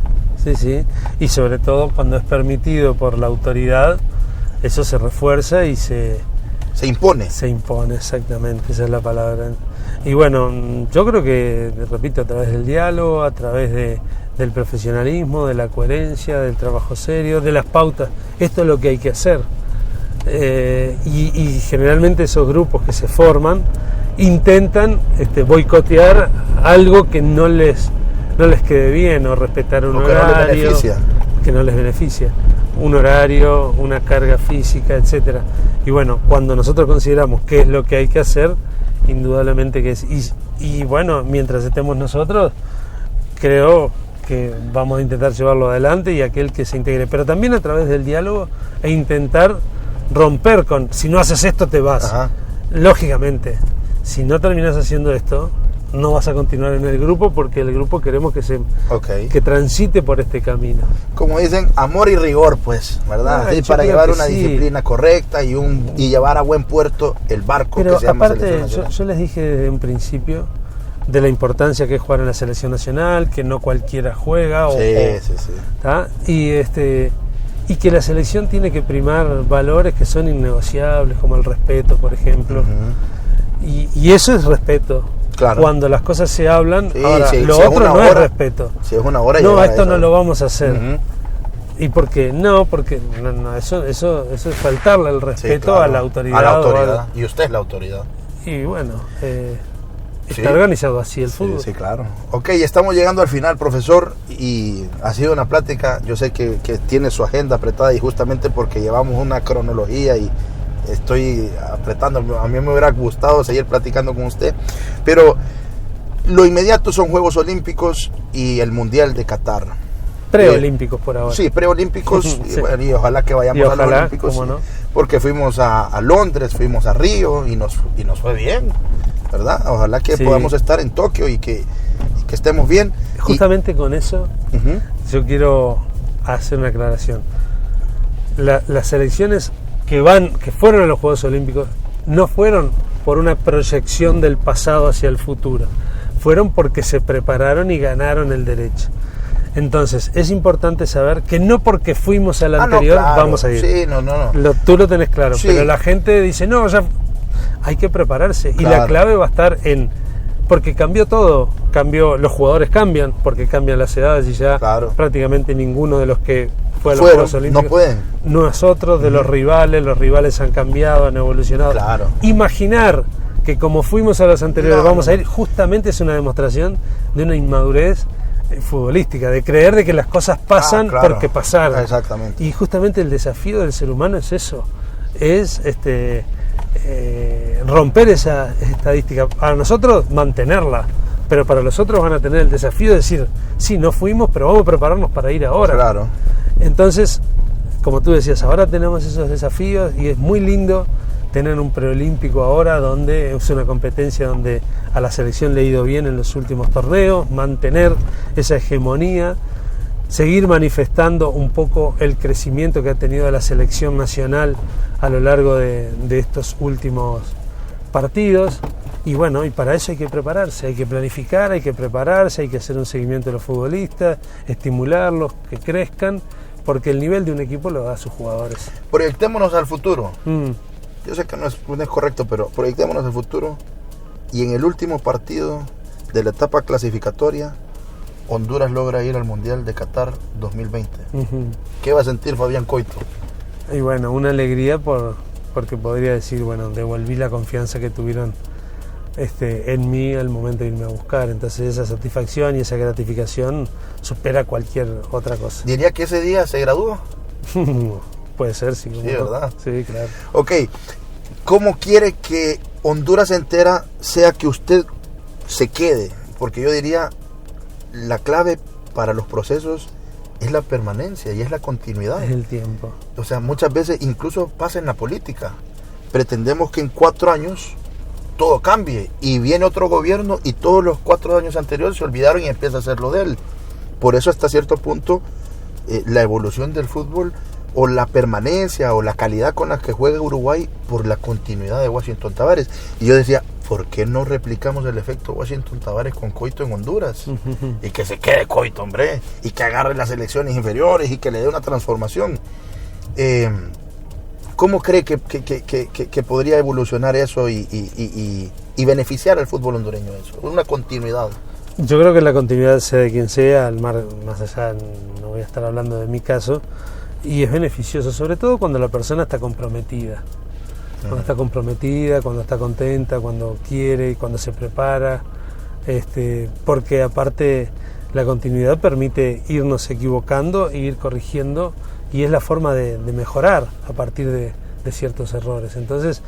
Y sobre todo cuando es permitido por la autoridad, eso se refuerza y se impone. Se impone, exactamente, esa es la palabra. Y bueno, yo creo que, repito, a través del diálogo, a través del profesionalismo, de la coherencia, del trabajo serio, de las pautas, esto es lo que hay que hacer. Y generalmente esos grupos que se forman intentan boicotear algo que no les quede bien, o respetar un horario que no les beneficia, un horario, una carga física, etcétera. Y bueno, cuando nosotros consideramos qué es lo que hay que hacer, indudablemente que es, y bueno, mientras estemos nosotros, creo que vamos a intentar llevarlo adelante y aquel que se integre, pero también a través del diálogo e intentar romper con, si no haces esto te vas. Ajá. Lógicamente, si no terminas haciendo esto, no vas a continuar en el grupo, porque el grupo queremos que transite por este camino. Como dicen, amor y rigor, pues, ¿verdad? Sí, para llevar una disciplina correcta y llevar a buen puerto el barco. Pero que se llama aparte, yo les dije desde un principio de la importancia que es jugar en la selección nacional, que no cualquiera juega. Sí. Y que la selección tiene que primar valores que son innegociables, como el respeto, por ejemplo. Y eso es respeto. Claro. Cuando las cosas se hablan, ahora, lo otro no es respeto. Si es una hora, no, esto no lo vamos a hacer. ¿Y por qué? No, porque eso es faltarle el respeto a la autoridad. A la autoridad. Y usted es la autoridad. Y bueno, está organizado así el fútbol. Sí, claro. Ok, estamos llegando al final, profesor, y ha sido una plática. Yo sé que tiene su agenda apretada, y justamente porque llevamos una cronología y estoy apretando, a mí me hubiera gustado seguir platicando con usted, pero lo inmediato son Juegos Olímpicos y el Mundial de Qatar. Preolímpicos por ahora. Sí, preolímpicos. Sí. Y ojalá que vayamos a los Olímpicos. ¿Cómo no? Porque fuimos a Londres, fuimos a Río y nos fue bien, ¿verdad? Ojalá que podamos estar en Tokio y que estemos bien. Justamente con eso, yo quiero hacer una aclaración. Las selecciones que fueron a los Juegos Olímpicos no fueron por una proyección del pasado hacia el futuro, fueron porque se prepararon y ganaron el derecho. Entonces, es importante saber que no porque fuimos al anterior no, claro. vamos a ir. Sí, no. Tú lo tenés claro, Sí. pero la gente dice, no, ya hay que prepararse. Claro. Y la clave va a estar en... Porque cambió todo, los jugadores cambian, porque cambian las edades y ya Claro. prácticamente ninguno de los que fue a los Fueron, Juegos Olímpicos no pueden. Nosotros, de los rivales han cambiado, han evolucionado. Claro. Imaginar que como fuimos a los anteriores No, vamos no. a ir, justamente es una demostración de una inmadurez futbolística, de creer de que las cosas pasan claro. porque pasaron. Exactamente. Y justamente el desafío del ser humano es eso, es romper esa estadística. Para nosotros mantenerla, pero para los otros van a tener el desafío de decir, sí, no fuimos, pero vamos a prepararnos para ir ahora. Claro. Entonces, como tú decías, ahora tenemos esos desafíos y es muy lindo tener un preolímpico ahora, donde es una competencia donde a la selección le ha ido bien en los últimos torneos, mantener esa hegemonía, seguir manifestando un poco el crecimiento que ha tenido la selección nacional a lo largo de estos últimos partidos. Y bueno, y para eso hay que prepararse, hay que planificar, hay que prepararse, hay que hacer un seguimiento de los futbolistas, estimularlos, que crezcan, porque el nivel de un equipo lo da a sus jugadores. Proyectémonos al futuro. Yo sé que no es correcto, pero proyectémonos al futuro. Y en el último partido de la etapa clasificatoria, Honduras logra ir al Mundial de Qatar 2020. ¿Qué va a sentir Fabián Coito? Y bueno, una alegría porque podría decir, bueno, devolví la confianza que tuvieron en mí al momento de irme a buscar. Entonces esa satisfacción y esa gratificación supera cualquier otra cosa. ¿Diría que ese día se gradúa? Puede ser, sí. Sí, ¿verdad? Sí, claro. Ok, ¿cómo quiere que Honduras entera sea que usted se quede? Porque yo diría, la clave para los procesos es la permanencia y es la continuidad. Es el tiempo. O sea, muchas veces incluso pasa en la política. Pretendemos que en 4 años todo cambie y viene otro gobierno y todos los 4 años anteriores se olvidaron y empieza a hacer lo de él. Por eso hasta cierto punto la evolución del fútbol o la permanencia o la calidad con la que juega Uruguay por la continuidad de Washington Tavares. Y yo decía, ¿por qué no replicamos el efecto Washington Tavares con Coito en Honduras? Y que se quede Coito, hombre, y que agarre las selecciones inferiores y que le dé una transformación. ¿Cómo cree que podría evolucionar eso y beneficiar al fútbol hondureño eso? Una continuidad. Yo creo que la continuidad, sea de quien sea, más allá, no voy a estar hablando de mi caso, y es beneficioso, sobre todo cuando la persona está comprometida. Cuando está comprometida, cuando está contenta, cuando quiere, cuando se prepara, porque aparte la continuidad permite irnos equivocando e ir corrigiendo, y es la forma de mejorar a partir de ciertos errores. Entonces,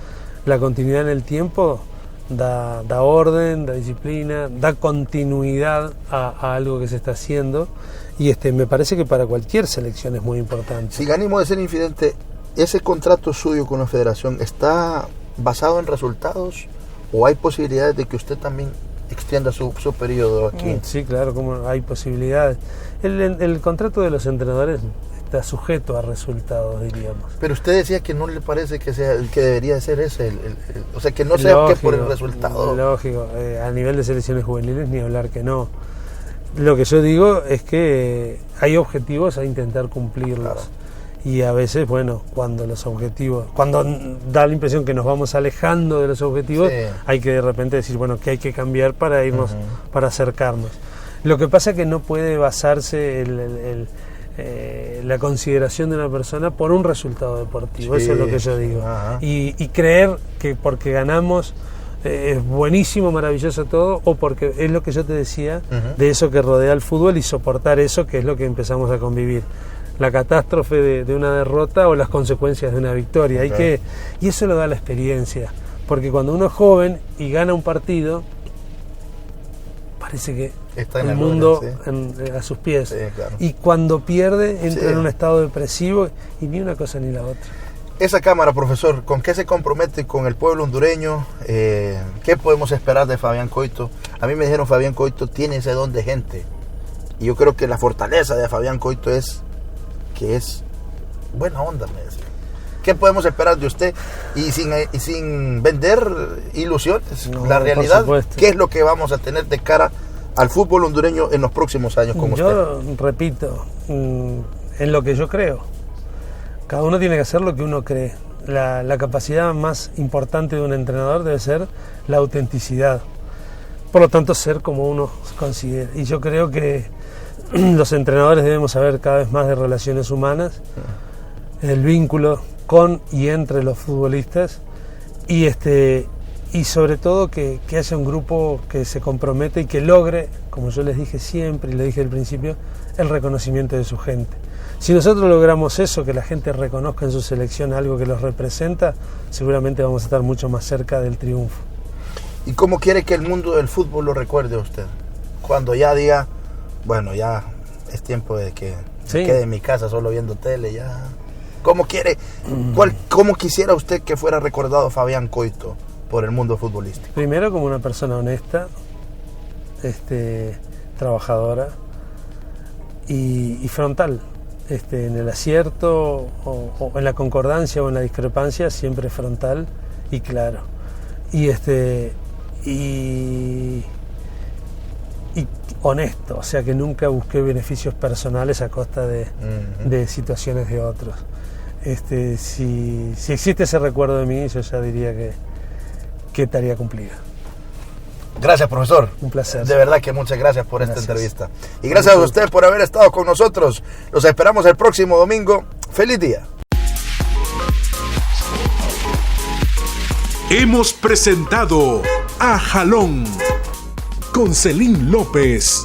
la continuidad en el tiempo da orden, da disciplina, da continuidad a algo que se está haciendo, y me parece que para cualquier selección es muy importante. Sin ánimo de ser infidente, ¿ese contrato suyo con la federación está basado en resultados o hay posibilidades de que usted también extienda su periodo aquí? Sí, claro, como hay posibilidades. El contrato de los entrenadores está sujeto a resultados, diríamos. Pero usted decía que no le parece que debería ser ese, o sea, que no sea Lógico, que por el resultado. Lógico, a nivel de selecciones juveniles ni hablar que no. Lo que yo digo es que hay objetivos a intentar cumplirlos. Claro. Y a veces, bueno, cuando da la impresión que nos vamos alejando de los objetivos, sí, hay que de repente decir, bueno, que hay que cambiar para irnos, para acercarnos. Lo que pasa es que no puede basarse la consideración de una persona por un resultado deportivo, sí, eso es lo que yo digo. Ajá. Y creer que porque ganamos es buenísimo, maravilloso todo, o porque es lo que yo te decía, de eso que rodea al fútbol, y soportar eso, que es lo que empezamos a convivir. La catástrofe de una derrota o las consecuencias de una victoria. Okay. Y eso lo da la experiencia, porque cuando uno es joven y gana un partido, parece que está en el la mundo gloria, sí, a sus pies. Sí, claro. Y cuando pierde, entra Sí, en un estado depresivo, y ni una cosa ni la otra. Esa cámara, profesor, ¿con qué se compromete con el pueblo hondureño? ¿Qué podemos esperar de Fabián Coito? A mí me dijeron, Fabián Coito tiene ese don de gente. Y yo creo que la fortaleza de Fabián Coito es que es buena onda, me decía. ¿Qué podemos esperar de usted? Y sin vender ilusiones, No, la por realidad, supuesto. ¿qué es lo que vamos a tener de cara al fútbol hondureño en los próximos años con usted? Yo repito, en lo que yo creo. Cada uno tiene que hacer lo que uno cree. La capacidad más importante de un entrenador debe ser la autenticidad. Por lo tanto, ser como uno considera. Y yo creo que los entrenadores debemos saber cada vez más de relaciones humanas, el vínculo con y entre los futbolistas y sobre todo que haya un grupo que se compromete y que logre, como yo les dije siempre y le dije al principio, el reconocimiento de su gente. Si nosotros logramos eso, que la gente reconozca en su selección algo que los representa, seguramente vamos a estar mucho más cerca del triunfo. ¿Y cómo quiere que el mundo del fútbol lo recuerde a usted? Cuando ya diga, bueno, ya es tiempo de que Sí. quede en mi casa solo viendo tele, ya. ¿Cómo quiere, cómo quisiera usted que fuera recordado Fabián Coito por el mundo futbolístico? Primero, como una persona honesta, trabajadora y frontal. En el acierto o en la concordancia o en la discrepancia, siempre frontal y claro. Y honesto, o sea que nunca busqué beneficios personales a costa de situaciones de otros. Si existe ese recuerdo de mí, yo ya diría que tarea cumplida. Gracias, profesor. Un placer. De verdad que muchas gracias por esta Gracias. entrevista. Y gracias a usted por haber estado con nosotros. Los esperamos el próximo domingo. ¡Feliz día! Hemos presentado A Jalón con Celín López.